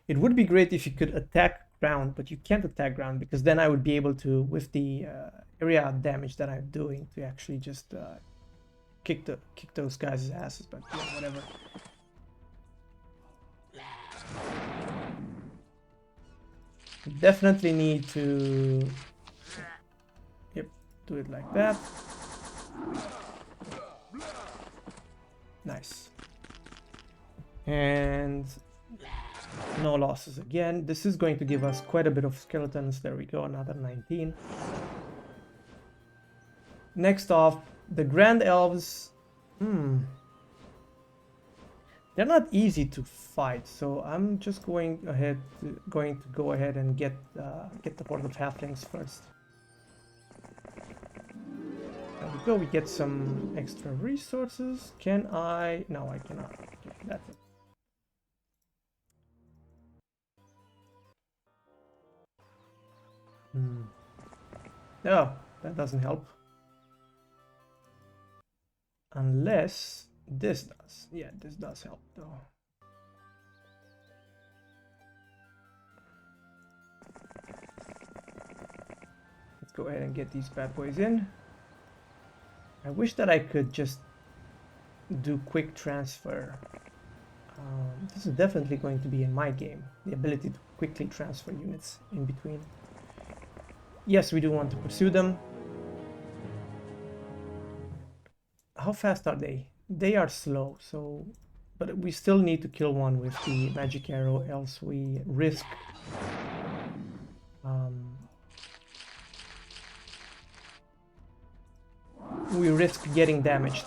It would be great if you could attack ground, but you can't attack ground because then I would be able to, with the area damage that I'm doing, to actually just kick those guys' asses. But yeah, whatever. Definitely need to, yep, do it like that. Nice. And no losses again. This is going to give us quite a bit of skeletons. There we go, another 19. Next off, the Grand Elves. They're not easy to fight, so I'm just going to go ahead and get the Horde of Halflings first. There we go. We get some extra resources. Can I? No, I cannot. Okay, that's it. Oh, that doesn't help. Unless this does. Yeah, this does help though. Let's go ahead and get these bad boys in. I wish that I could just do quick transfer. This is definitely going to be in my game, the ability to quickly transfer units in between. Yes, we do want to pursue them. How fast are they? They are slow, so, but we still need to kill one with the magic arrow, else we risk getting damaged.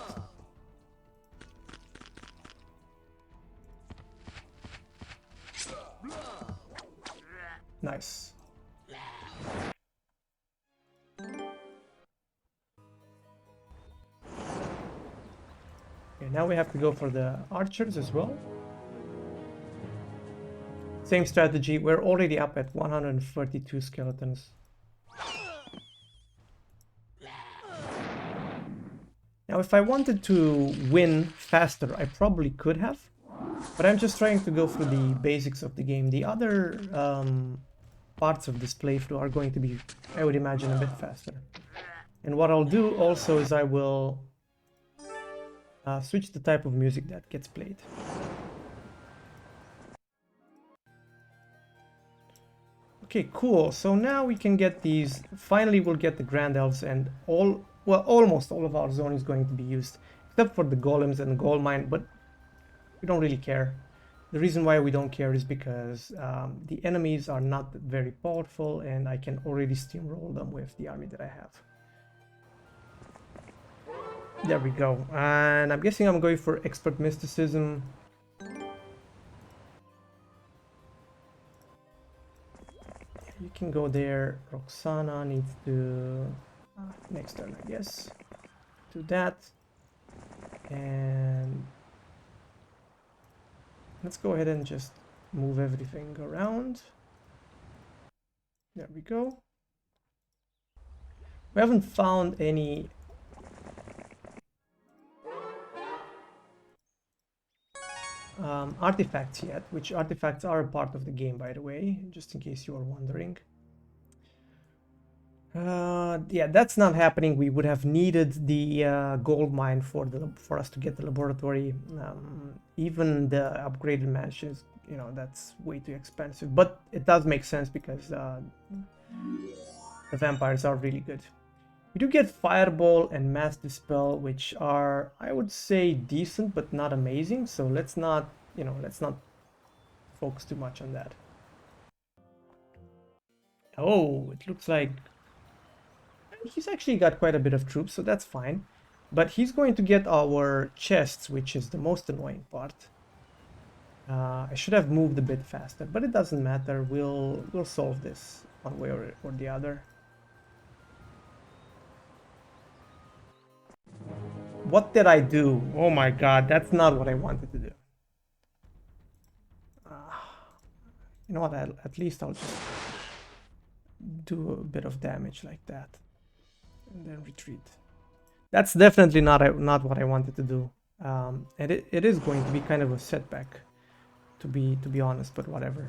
Nice. now we have to go for the archers as well. Same strategy. We're already up at 132 skeletons. Now, if I wanted to win faster, I probably could have, but I'm just trying to go through the basics of the game. The other parts of this playthrough are going to be, I would imagine, a bit faster. And what I'll do also is I will switch the type of music that gets played. Okay, cool. So now we can get these. Finally, we'll get the Grand Elves, and almost all of our zone is going to be used, except for the golems and the gold mine, but we don't really care. The reason why we don't care is because the enemies are not very powerful, and I can already steamroll them with the army that I have. There we go. And I'm guessing I'm going for Expert Mysticism. You can go there. Roxana needs to... next turn, I guess. Do that. And... let's go ahead and just move everything around. There we go. We haven't found any... artifacts yet, which artifacts are a part of the game, by the way, just in case you are wondering. Yeah, that's not happening. We would have needed the gold mine for us to get the laboratory. Even the upgraded mansions, you know, that's way too expensive, but it does make sense because the vampires are really good. We do get Fireball and Mass Dispel, which are, I would say, decent but not amazing. So let's not, you know, let's not focus too much on that. Oh, it looks like he's actually got quite a bit of troops, so that's fine. But he's going to get our chests, which is the most annoying part. I should have moved a bit faster, but it doesn't matter. We'll solve this one way or the other. What did I do? Oh my god, that's not what I wanted to do. You know what, at least I'll just do a bit of damage like that. And then retreat. That's definitely not what I wanted to do. And it is going to be kind of a setback, to be honest, but whatever.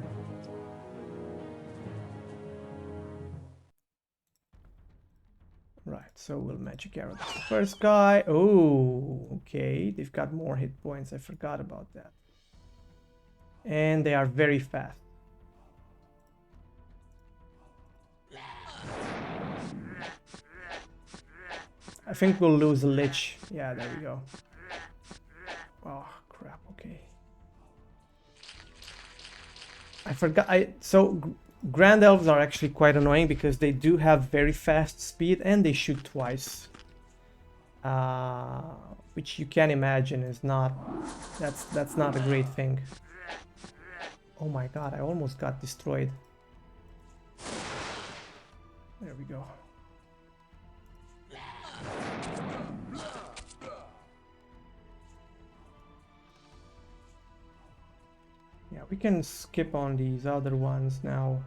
Right, so we'll magic arrow the first guy. Oh, okay, they've got more hit points. I forgot about that. And they are very fast. I think we'll lose a Lich. Yeah, there we go. Oh, crap, okay. I forgot. Grand Elves are actually quite annoying because they do have very fast speed and they shoot twice. Which you can imagine is not... That's not a great thing. Oh my god, I almost got destroyed. There we go. Yeah, we can skip on these other ones now.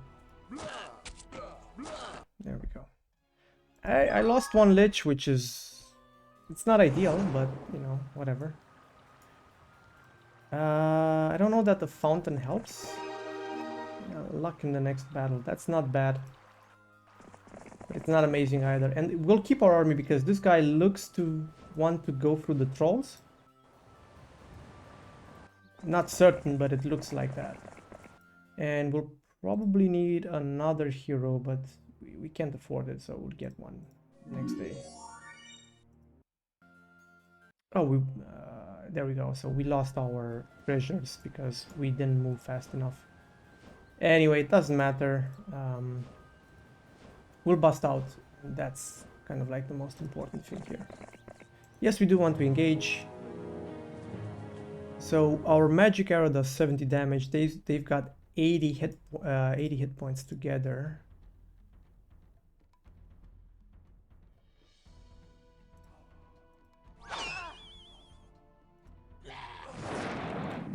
There we go. I lost one Lich, which is... it's not ideal, but, you know, whatever. I don't know that the fountain helps. Luck in the next battle. That's not bad. But it's not amazing either. And we'll keep our army because this guy looks to want to go through the trolls. Not certain, but it looks like that. And we'll probably need another hero, but we can't afford it, so we'll get one next day. Oh, there we go. So we lost our treasures because we didn't move fast enough. Anyway, it doesn't matter. We'll bust out. That's kind of like the most important thing here. Yes, we do want to engage. So our magic arrow does 70 damage. They've got 80 hit points together.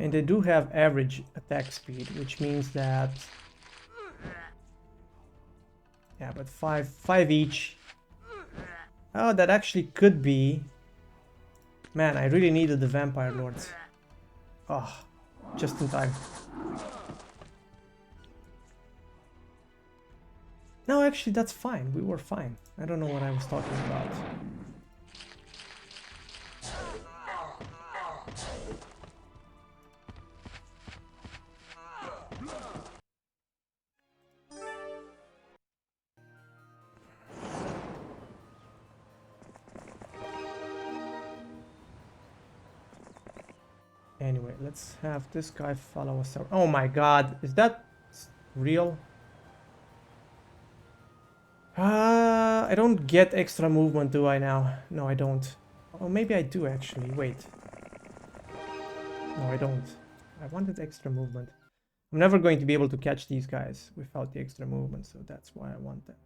And they do have average attack speed, which means that... Yeah, but five each. Oh, that actually could be... Man, I really needed the Vampire Lords. Oh, just in time. No, actually, that's fine. We were fine. I don't know what I was talking about. Anyway, let's have this guy follow us around. Oh my god, is that real? I don't get extra movement, do I now? No, I don't. Oh, maybe I do actually. Wait. No, I don't. I wanted extra movement. I'm never going to be able to catch these guys without the extra movement, so that's why I want that.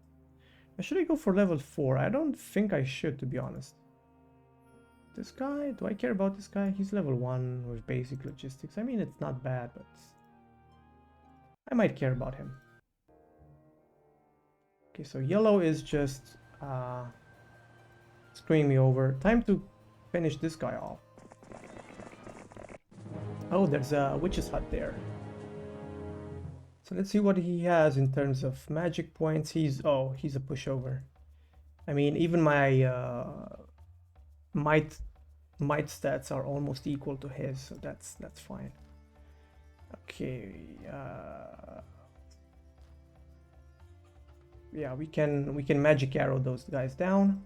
Should I go for level 4? I don't think I should, to be honest. This guy? Do I care about this guy? He's level 1 with basic logistics. I mean, it's not bad, but I might care about him. Okay, so yellow is just screwing me over. Time to finish this guy off. Oh, there's a witch's hut there. So let's see what he has in terms of magic points. He's a pushover. I mean, even my might stats are almost equal to his, so that's fine. Okay, yeah, we can magic arrow those guys down.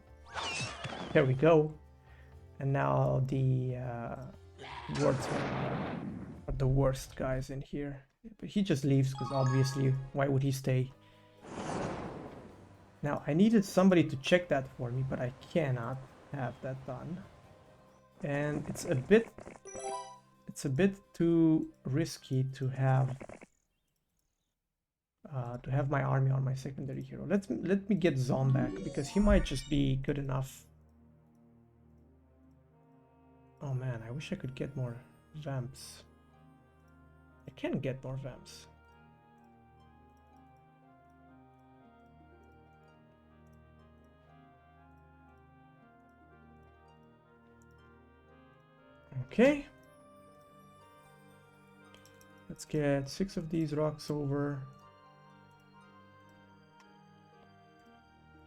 There we go. And now the wardsmen are the worst guys in here. But he just leaves because obviously, why would he stay? Now I needed somebody to check that for me, but I cannot have that done. And it's a bit too risky to have my army on my secondary hero. Let me get Zom back because he might just be good enough. Oh man, I wish I could get more vamps. I can get more vamps. Okay. Let's get 6 of these rocks over.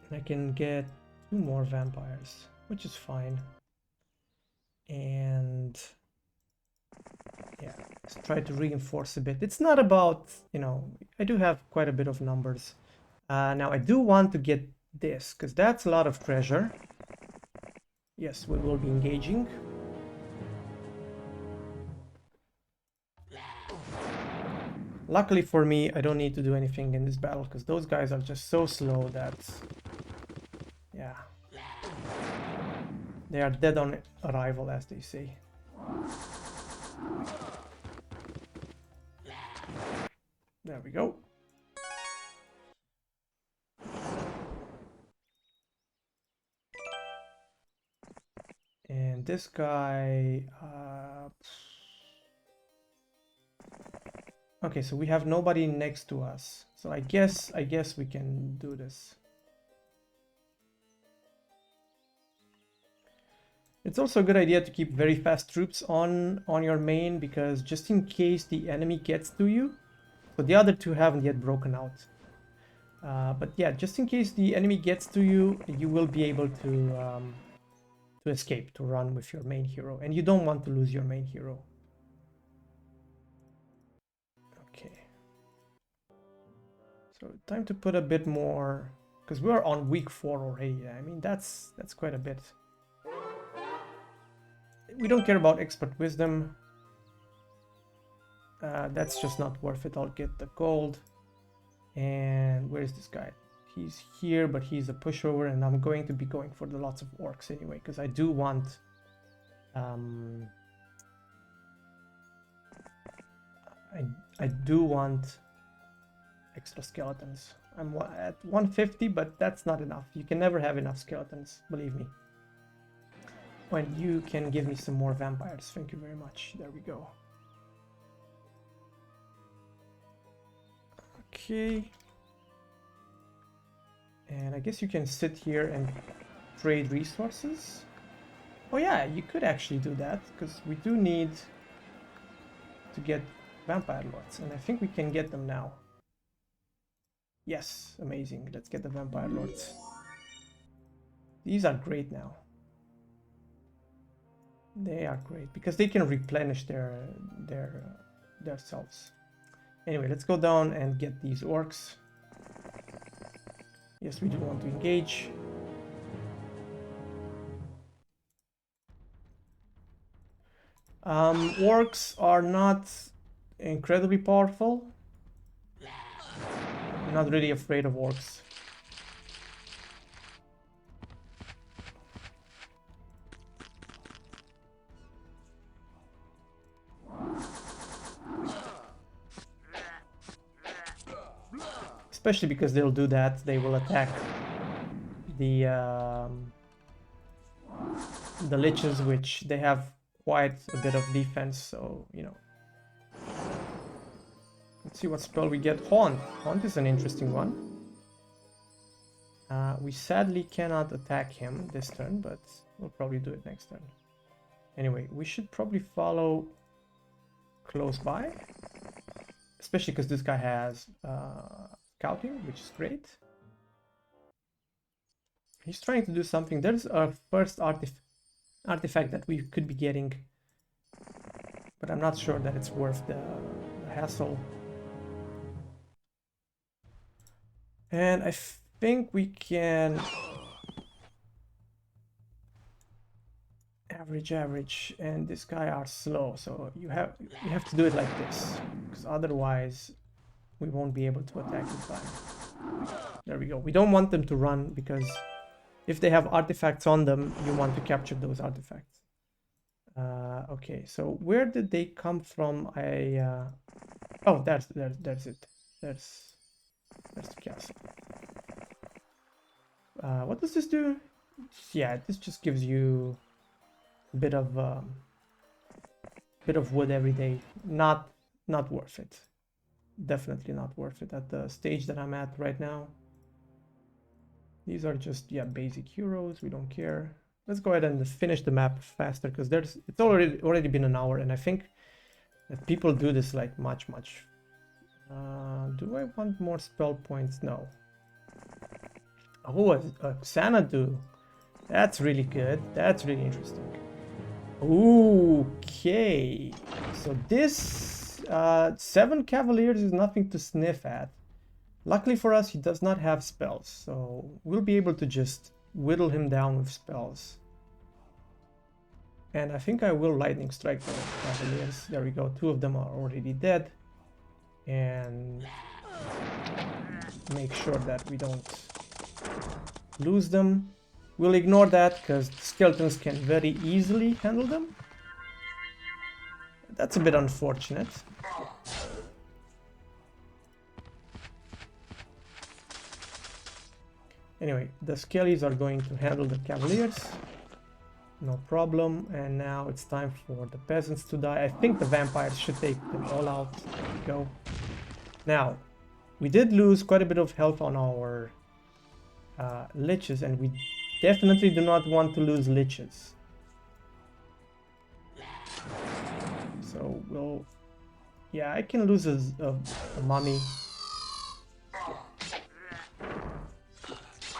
And I can get 2 more vampires, which is fine. And yeah, let's try to reinforce a bit. It's not about, you know, I do have quite a bit of numbers. Now I do want to get this, because that's a lot of treasure. Yes, we will be engaging. Luckily for me, I don't need to do anything in this battle, because those guys are just so slow that... yeah. They are dead on arrival, as they say. There we go. And this guy... okay, so we have nobody next to us. So I guess we can do this. It's also a good idea to keep very fast troops on your main, because just in case the enemy gets to you, but the other two haven't yet broken out. But yeah, just in case the enemy gets to you, you will be able to escape, to run with your main hero, and you don't want to lose your main hero. Okay. So time to put a bit more, because we're on week 4 already. I mean, that's quite a bit. We don't care about expert wisdom. That's just not worth it. I'll get the gold. And where's this guy? He's here, but he's a pushover, and I'm going to be going for the lots of orcs anyway, because I do want I do want extra skeletons. I'm at 150, but that's not enough. You can never have enough skeletons, believe me. When you can give me some more vampires. Thank you very much. There we go. Okay. And I guess you can sit here and trade resources. Oh yeah, you could actually do that, because we do need to get vampire lords, and I think we can get them now. Yes, amazing. Let's get the vampire lords. These are great now. They are great because they can replenish their selves. Anyway, let's go down and get these orcs. Yes, we do want to engage. Orcs are not incredibly powerful. I'm not really afraid of orcs. Especially because they'll do that, they will attack the liches, which they have quite a bit of defense, so you know. Let's see what spell we get. Haunt. Haunt is an interesting one. We sadly cannot attack him this turn, but we'll probably do it next turn. Anyway, we should probably follow close by, especially because this guy has scouting, which is great. He's trying to do something. There's our first artifact that we could be getting, but I'm not sure that it's worth the hassle. And I think we can average, and this guy are slow, so you have to do it like this, because otherwise we won't be able to attack in time. There we go. We don't want them to run, because if they have artifacts on them, you want to capture those artifacts. Okay, so where did they come from? Oh, there's it. There's the castle. What does this do? Yeah, this just gives you a bit of wood every day. Not worth it. Definitely not worth it at the stage that I'm at right now. These are just, yeah, basic heroes. We don't care. Let's go ahead and finish the map faster, because it's already been an hour, and I think that people do this like much. Do I want more spell points? No. Oh, a Xanadu. That's really good. That's really interesting. Okay. So this 7 Cavaliers is nothing to sniff at. Luckily for us, he does not have spells, so we'll be able to just whittle him down with spells. And I think I will lightning strike the Cavaliers. There we go. 2 of them are already dead. And make sure that we don't lose them. We'll ignore that because skeletons can very easily handle them. That's a bit unfortunate. Anyway, the skellies are going to handle the Cavaliers. No problem. And now it's time for the peasants to die. I think the vampires should take them all out. There we go. Now, we did lose quite a bit of health on our liches, and we definitely do not want to lose liches. So we'll... Yeah, I can lose a mummy.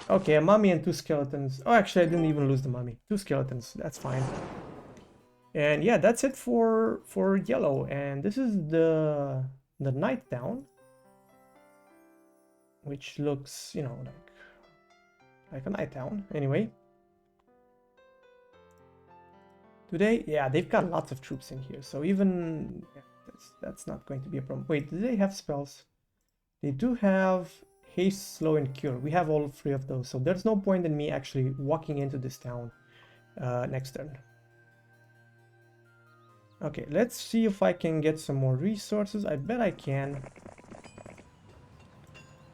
Okay, a mummy and 2 skeletons. Oh, actually, I didn't even lose the mummy. 2 skeletons, that's fine. And yeah, that's it for yellow. And this is the night town, which looks, you know, like a night town. Anyway, today, yeah, they've got lots of troops in here, so even that's not going to be a problem. Wait, do they have spells? They do have haste, slow, and cure. We have all 3 of those, so there's no point in me actually walking into this town next turn. Okay, let's see if I can get some more resources. I bet I can.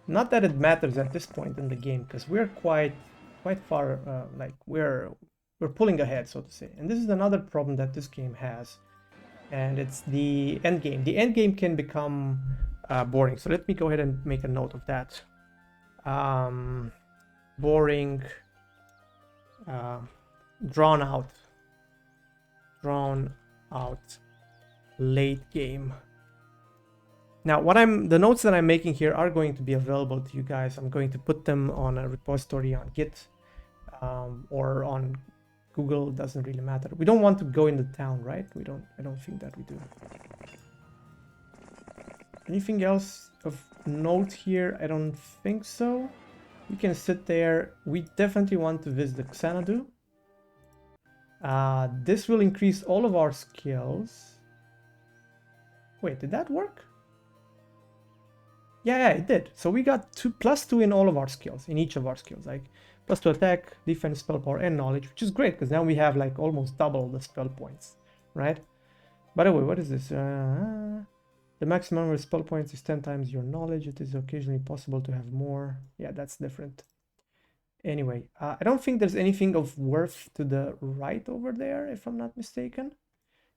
Not that it matters at this point in the game, because we're quite far, like we're pulling ahead, so to say. And this is another problem that this game has, and it's the end game. The end game can become boring. So let me go ahead and make a note of that. Boring, drawn out, late game. Now, the notes that I'm making here are going to be available to you guys. I'm going to put them on a repository on Git or on Google. Doesn't really matter. We don't want to go in the town, right? I don't think that we do. Anything else of note here? I don't think so. We can sit there. We definitely want to visit the Xanadu. This will increase all of our skills. Wait, did that work? Yeah, it did. So we got +2 in all of our skills, in each of our skills, like +2 attack, defense, spell power, and knowledge, which is great because now we have like almost double the spell points, right? By the way, what is this? The maximum number of spell points is 10 times your knowledge. It is occasionally possible to have more. Yeah, that's different. Anyway, I don't think there's anything of worth to the right over there, if I'm not mistaken.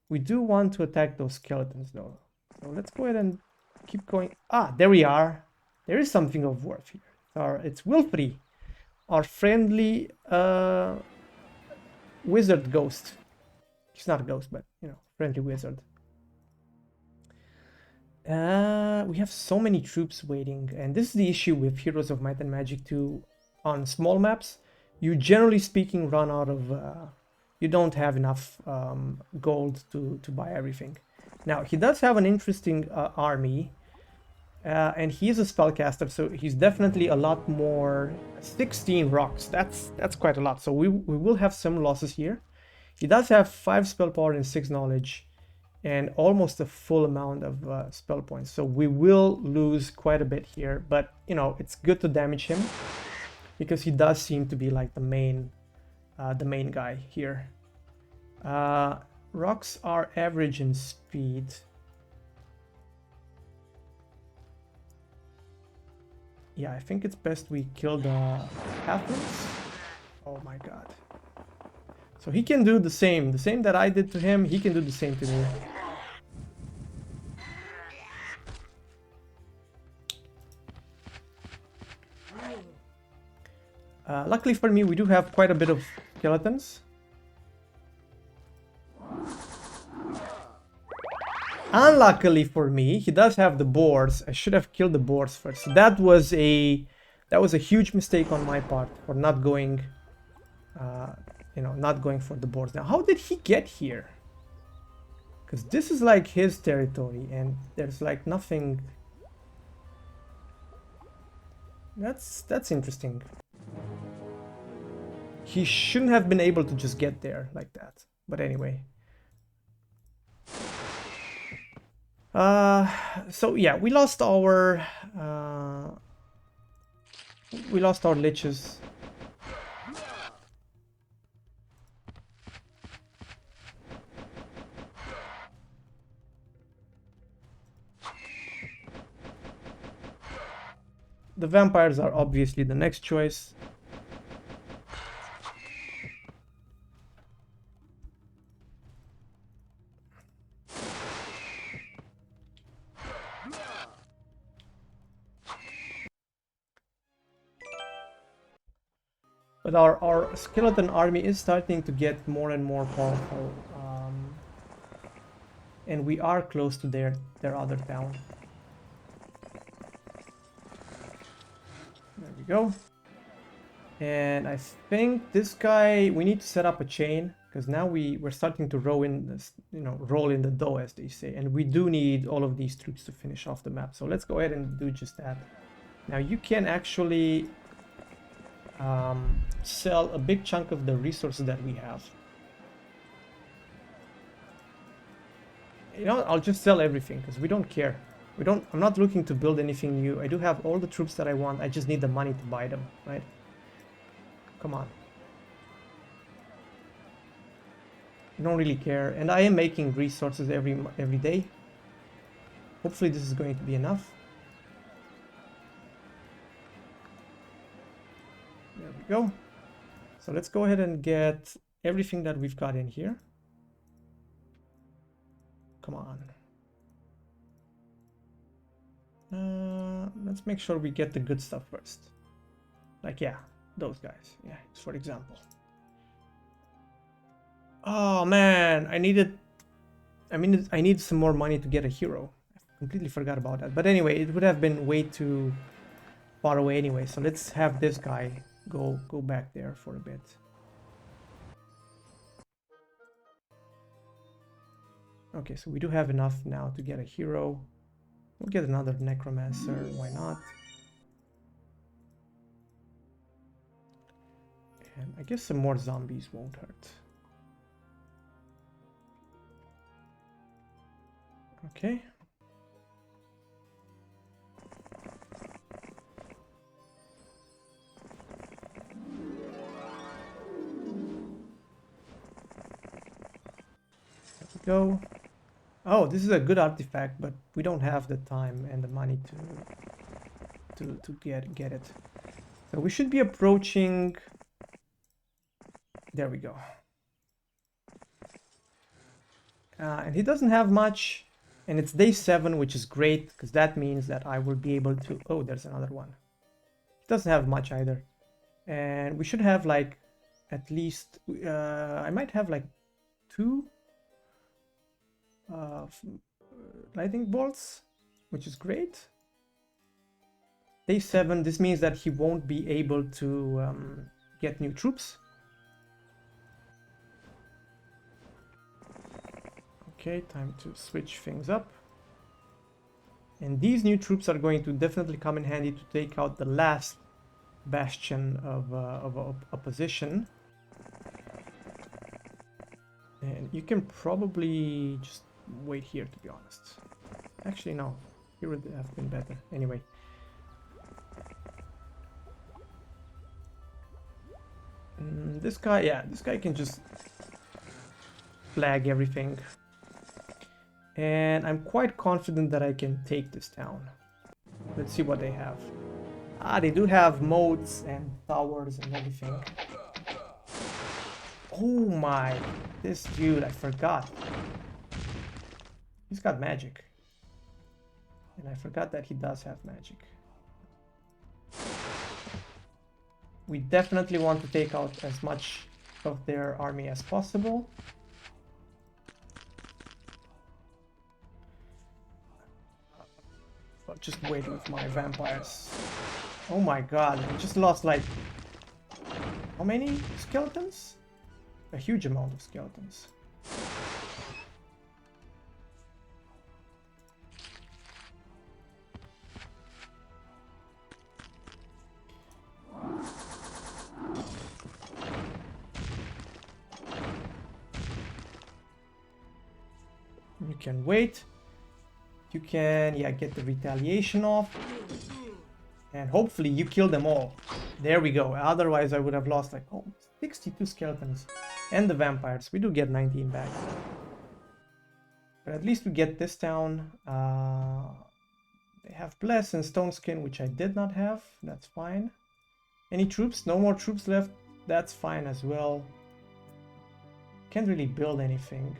We do want to attack those skeletons though. So let's go ahead and keep going. Ah, there we are. There is something of worth here. It's Wilfrey, our friendly wizard ghost. He's not a ghost, but you know, friendly wizard. We have so many troops waiting, and this is the issue with Heroes of Might and Magic 2 on small maps. You generally speaking run out of you don't have enough gold to buy everything. Now he does have an interesting army, and he is a spellcaster, so he's definitely a lot more. 16 rocks, that's quite a lot, so we will have some losses here. He does have 5 spell power and 6 knowledge and almost a full amount of spell points, so we will lose quite a bit here, but you know, it's good to damage him because he does seem to be like the main guy here. Rocks are average in speed. Yeah, I think it's best we kill the halflings. Oh my god. So he can do the same that I did to him, he can do the same to me. Luckily for me, we do have quite a bit of skeletons. Unluckily for me, he does have the boars. I should have killed the boars first. That was a huge mistake on my part for not going, not going for the boars. Now, how did he get here? Because this is like his territory, and there's like nothing. That's interesting. He shouldn't have been able to just get there like that. But anyway. So yeah, we lost our liches. The vampires are obviously the next choice. But our skeleton army is starting to get more and more powerful, and we are close to their other town. There we go. And I think this guy, we need to set up a chain, because now we're starting to roll in this, roll in the dough, as they say, and we do need all of these troops to finish off the map. So let's go ahead and do just that. Now you can actually sell a big chunk of the resources that we have. I'll just sell everything because we don't care. I'm not looking to build anything new. I do have all the troops that I want. I just need the money to buy them, right? Come on. I don't really care, and I am making resources every day. Hopefully this is going to be enough. There we go. So let's go ahead and get everything that we've got in here. Come on. Let's make sure we get the good stuff first. Like, yeah, those guys. Yeah, for example. Oh man, I need some more money to get a hero. I completely forgot about that. But anyway, it would have been way too far away anyway. So let's have this guy go back there for a bit. Okay, so we do have enough now to get a hero. We'll get another necromancer, why not? And I guess some more zombies won't hurt. Okay. There we go. Oh, this is a good artifact, but we don't have the time and the money to get it. So we should be approaching. There we go. And he doesn't have much, and it's day 7, which is great because that means that I will be able to. Oh, there's another one. He doesn't have much either, and we should have like at least. I might have like 2 lightning bolts, which is great. Day 7, this means that he won't be able to get new troops. Okay, time to switch things up. And these new troops are going to definitely come in handy to take out the last bastion of opposition. And you can probably just wait here, to be honest. Actually, no. Here would have been better. Anyway. This guy can just flag everything. And I'm quite confident that I can take this town. Let's see what they have. They do have moats and towers and everything. Oh my, this dude, I forgot. He's got magic. And I forgot that he does have magic. We definitely want to take out as much of their army as possible. But just wait with my vampires. Oh my god, I just lost like... How many skeletons? A huge amount of skeletons. You can wait. You can, yeah, get the retaliation off. And hopefully you kill them all. There we go. Otherwise I would have lost like 62 skeletons. And the vampires. We do get 19 back. But at least we get this town. They have Bless and Stone Skin, which I did not have. That's fine. Any troops? No more troops left. That's fine as well. Can't really build anything.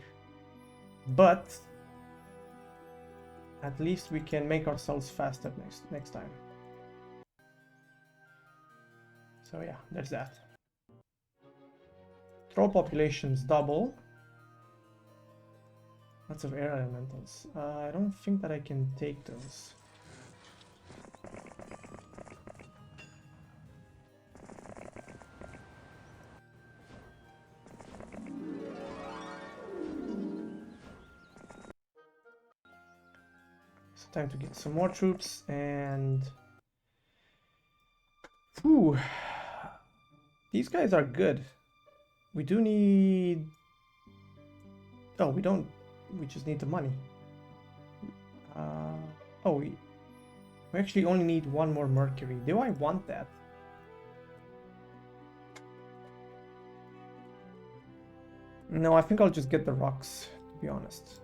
But at least we can make ourselves faster next time. So yeah, there's that. Troll populations double. Lots of air elementals. I don't think that I can take those. So time to get some more troops and... Whew. These guys are good. We do need... Oh, we don't... We just need the money. Oh, we actually only need 1 more mercury. Do I want that? No, I think I'll just get the rocks, to be honest.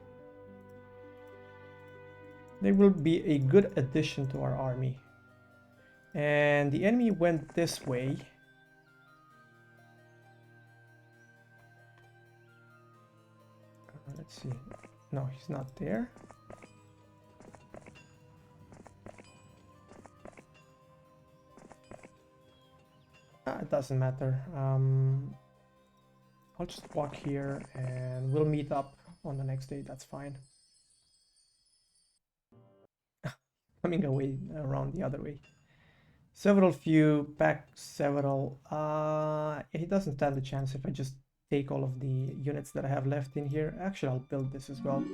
They will be a good addition to our army. And the enemy went this way. Let's see. No, he's not there. It doesn't matter. I'll just walk here and we'll meet up on the next day. That's fine. Coming away around the other way. Several few, pack several. He doesn't stand a chance if I just take all of the units that I have left in here. Actually, I'll build this as well.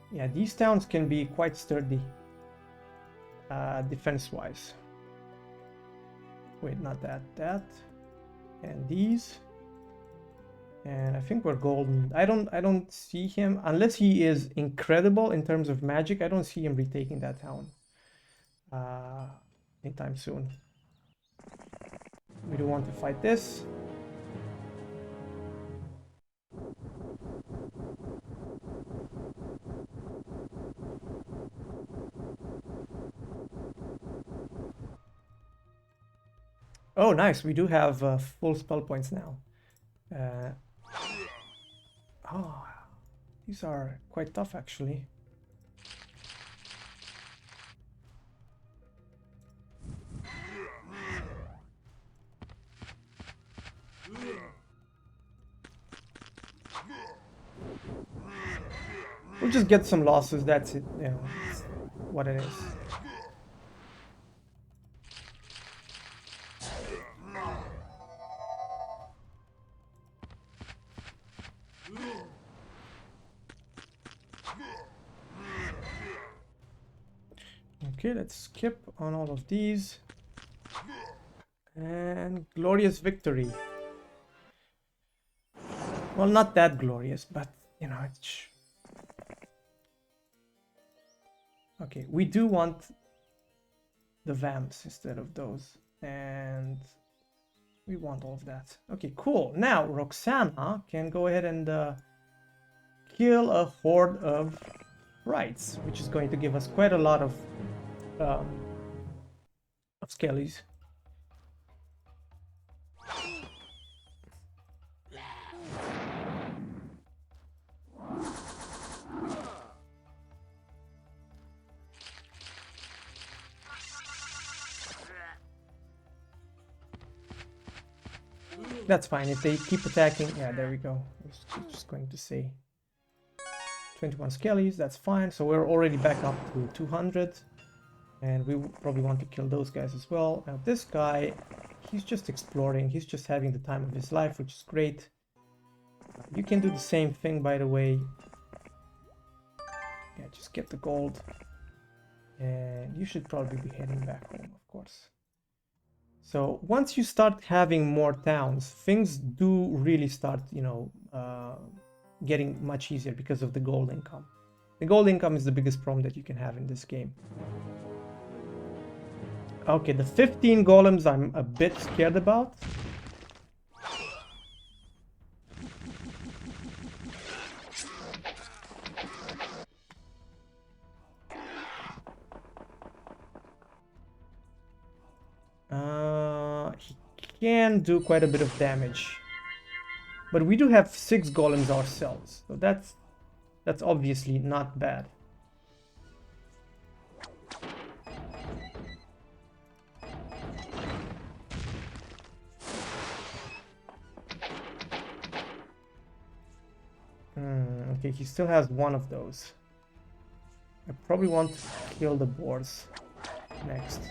Yeah, these towns can be quite sturdy, defense-wise. Wait, not that, that, and these. And I think we're golden. I don't see him, unless he is incredible in terms of magic. I don't see him retaking that town anytime soon. We don't want to fight this. Oh, nice. We do have full spell points now. Oh, these are quite tough, actually. We'll just get some losses, that's it, you know, what it is. Okay, let's skip on all of these. And glorious victory. Well, not that glorious, but you know, it's... Okay, we do want the vamps instead of those. And we want all of that. Okay, cool. Now Roxana can go ahead and kill a horde of rights, which is going to give us quite a lot of skellies. That's fine if they keep attacking. Yeah, there we go. I was just going to say 21 skellies, that's fine. So we're already back up to 200. And we probably want to kill those guys as well. Now this guy, he's just exploring. He's just having the time of his life, which is great. You can do the same thing, by the way. Yeah, just get the gold. And you should probably be heading back home, of course. So once you start having more towns, things do really start, you know, getting much easier because of the gold income. The gold income is the biggest problem that you can have in this game. Okay, the 15 golems I'm a bit scared about. He can do quite a bit of damage. But we do have 6 golems ourselves, so that's obviously not bad. Okay, he still has one of those. I probably want to kill the boars next.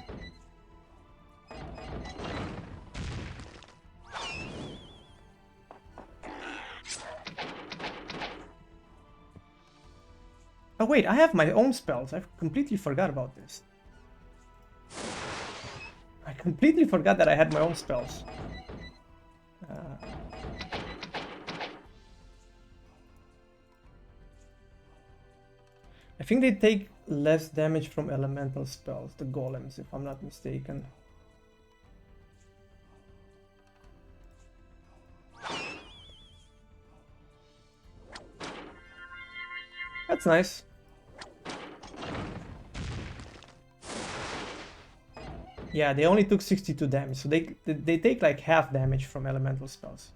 Oh wait, I have my own spells. I completely forgot about this. I completely forgot that I had my own spells. I think they take less damage from elemental spells, the golems, if I'm not mistaken. That's nice. Yeah, they only took 62 damage, so they take like half damage from elemental spells.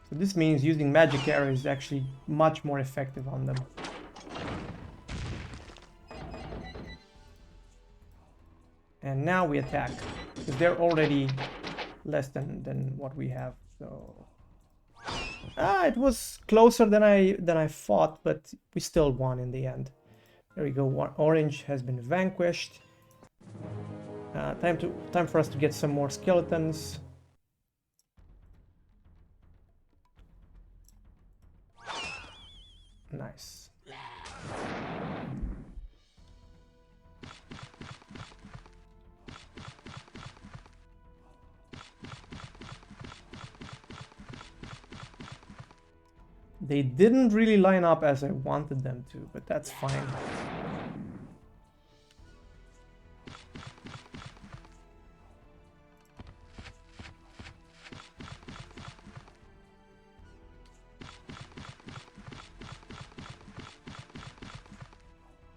So this means using magic arrow is actually much more effective on them. And now we attack, because they're already less than what we have. So it was closer than I thought, but we still won in the end. There we go. Orange has been vanquished. Time for us to get some more skeletons. Nice. They didn't really line up as I wanted them to, but that's fine.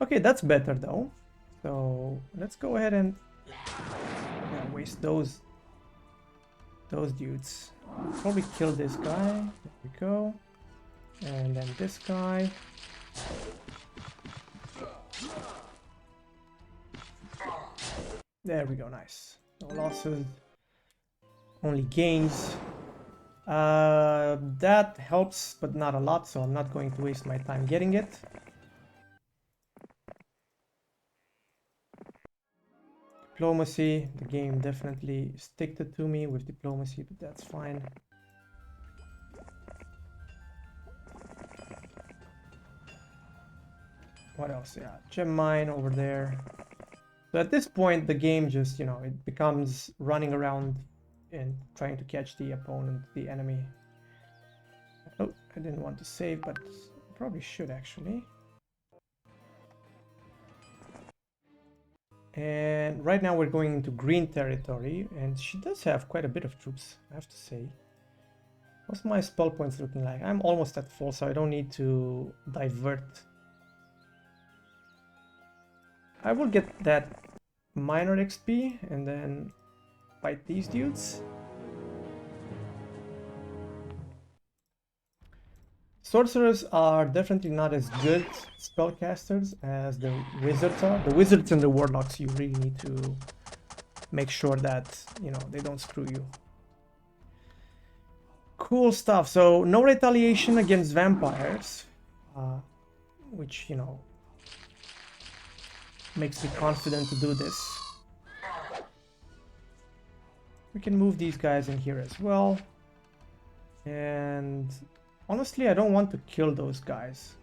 Okay, that's better though. So let's go ahead and waste those dudes. Probably kill this guy. There we go. And then this guy. There we go, nice. No losses, only gains. That helps, but not a lot, so I'm not going to waste my time getting it. Diplomacy, the game definitely sticked it to me with diplomacy, but that's fine. What else? Yeah, gem mine over there. So at this point, the game just, you know, it becomes running around and trying to catch the opponent, the enemy. Oh, I didn't want to save, but I probably should actually. And right now we're going into green territory, and she does have quite a bit of troops, I have to say. What's my spell points looking like? I'm almost at full, so I don't need to divert. I will get that minor XP and then fight these dudes. Sorcerers are definitely not as good spellcasters as the wizards are. The wizards and the warlocks, you really need to make sure that, you know, they don't screw you. Cool stuff. So no retaliation against vampires, which, you know, makes me confident to do this. We can move these guys in here as well. And honestly, I don't want to kill those guys,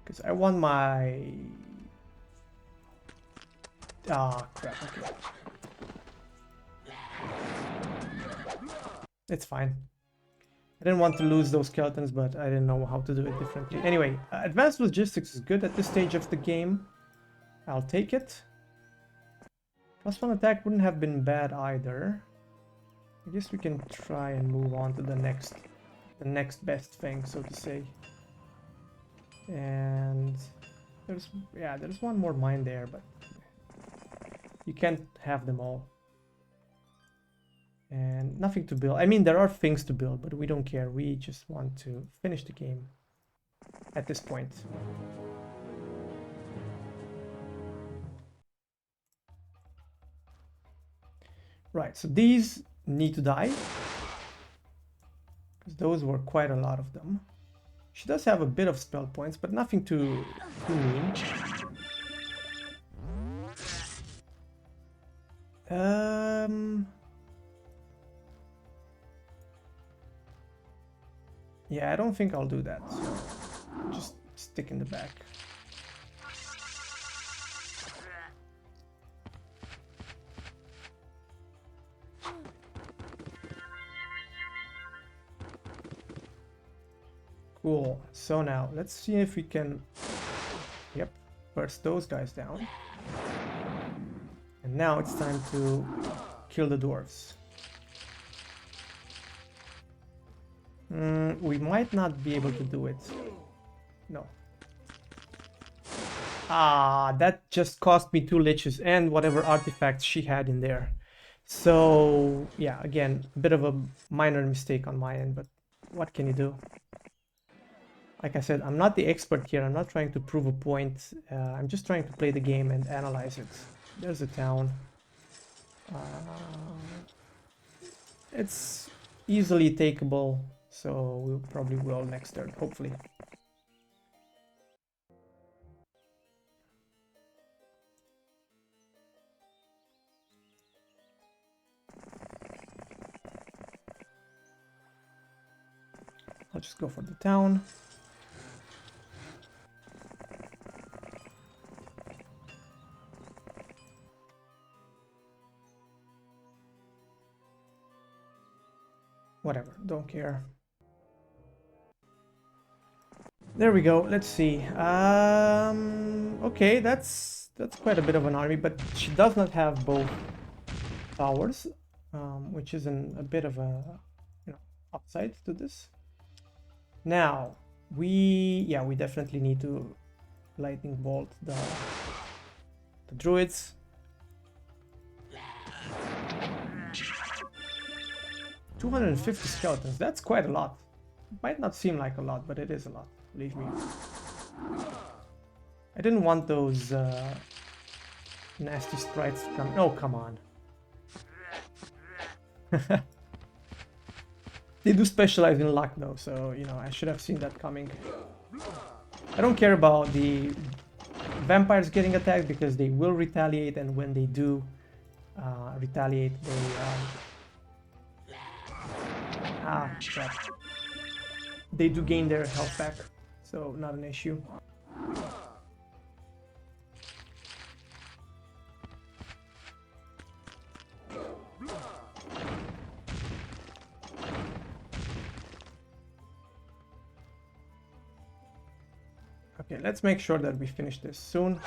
because I want my... Ah, crap, okay. It's fine. I didn't want to lose those skeletons, but I didn't know how to do it differently. Anyway, advanced logistics is good at this stage of the game. I'll take it. +1 attack wouldn't have been bad either. I guess we can try and move on to the next best thing, so to say. And there's one more mine there, but you can't have them all. And nothing to build. I mean, there are things to build, but we don't care. We just want to finish the game at this point. Right, so these need to die, because those were quite a lot of them. She does have a bit of spell points, but nothing too mean. Yeah, I don't think I'll do that, so just stick in the back. Cool, so now let's see if we can, yep, burst those guys down. And now it's time to kill the dwarves. We might not be able to do it. No. Ah, that just cost me 2 liches and whatever artifacts she had in there. So yeah, again, a bit of a minor mistake on my end, but what can you do? Like I said, I'm not the expert here. I'm not trying to prove a point. I'm just trying to play the game and analyze it. There's a town. It's easily takeable, so we'll probably will next turn, hopefully. I'll just go for the town. Whatever, don't care. There we go. Let's see. Okay, that's quite a bit of an army, but she does not have both towers, which is a bit of a upside to this. Now we definitely need to lightning bolt the druids. $250 skeletons. That's quite a lot. Might not seem like a lot, but it is a lot. Believe me. I didn't want those nasty sprites to come. Oh, come on. They do specialize in luck though, so you know, I should have seen that coming. I don't care about the vampires getting attacked because they will retaliate, and when they do retaliate, they do gain their health back, so not an issue. Okay, let's make sure that we finish this soon.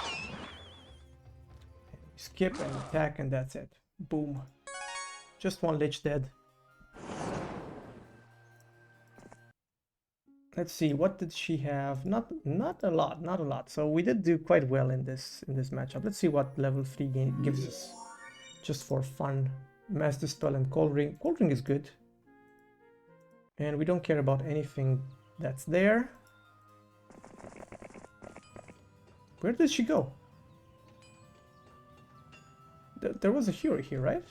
Skip and attack, and that's it. Boom. Just one lich dead. Let's see, what did she have? Not a lot. So we did do quite well in this matchup. Let's see what level 3 gives us, just for fun. Master Spell and Cold Ring. Cold Ring is good, and we don't care about anything that's there. Where did she go? There was a hero here, right?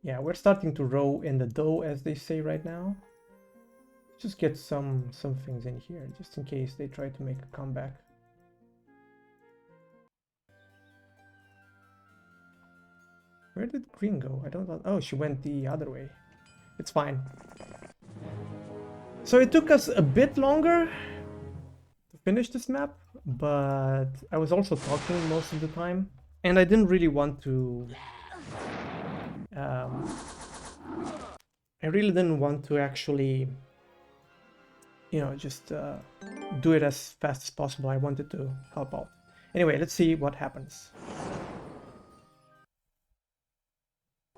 Yeah, we're starting to row in the dough, as they say right now. Just get some things in here, just in case they try to make a comeback. Where did Green go? I don't know. Oh, she went the other way. It's fine. So it took us a bit longer to finish this map, but I was also talking most of the time, and I didn't really want to I really didn't want to actually, you know, just do it as fast as possible. I wanted to help out. Anyway, let's see what happens.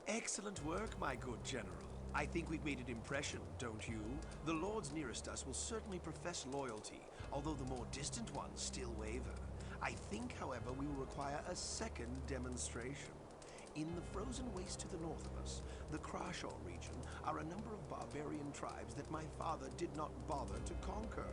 Excellent work, my good general. I think we've made an impression, don't you? The lords nearest us will certainly profess loyalty, although the more distant ones still waver. I think, however, we will require a second demonstration. In the frozen waste to the north of us, the Krashaw region, are a number of barbarian tribes that my father did not bother to conquer.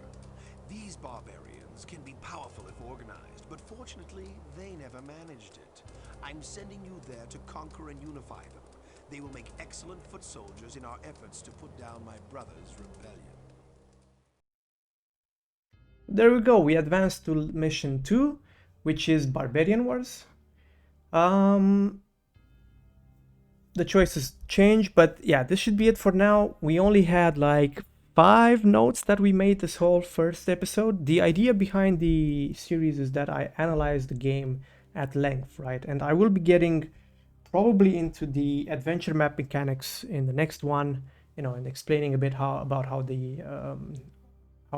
These barbarians can be powerful if organized, but fortunately, they never managed it. I'm sending you there to conquer and unify them. They will make excellent foot soldiers in our efforts to put down my brother's rebellion. There we go. We advanced to mission 2, which is Barbarian Wars. The choices change, but yeah, this should be it for now. We only had like 5 notes that we made this whole first episode. The idea behind the series is that I analyze the game at length, right? And I will be getting probably into the adventure map mechanics in the next one, you know, and explaining a bit about how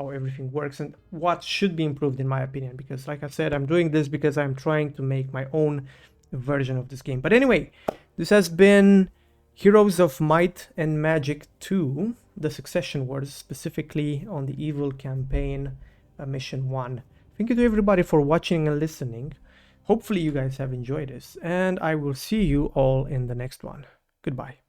everything works and what should be improved in my opinion. Because like I said, I'm doing this because I'm trying to make my own version of this game. But anyway, this has been Heroes of Might and Magic 2, the Succession Wars, specifically on the Evil Campaign, Mission 1. Thank you to everybody for watching and listening. Hopefully you guys have enjoyed this, and I will see you all in the next one. Goodbye.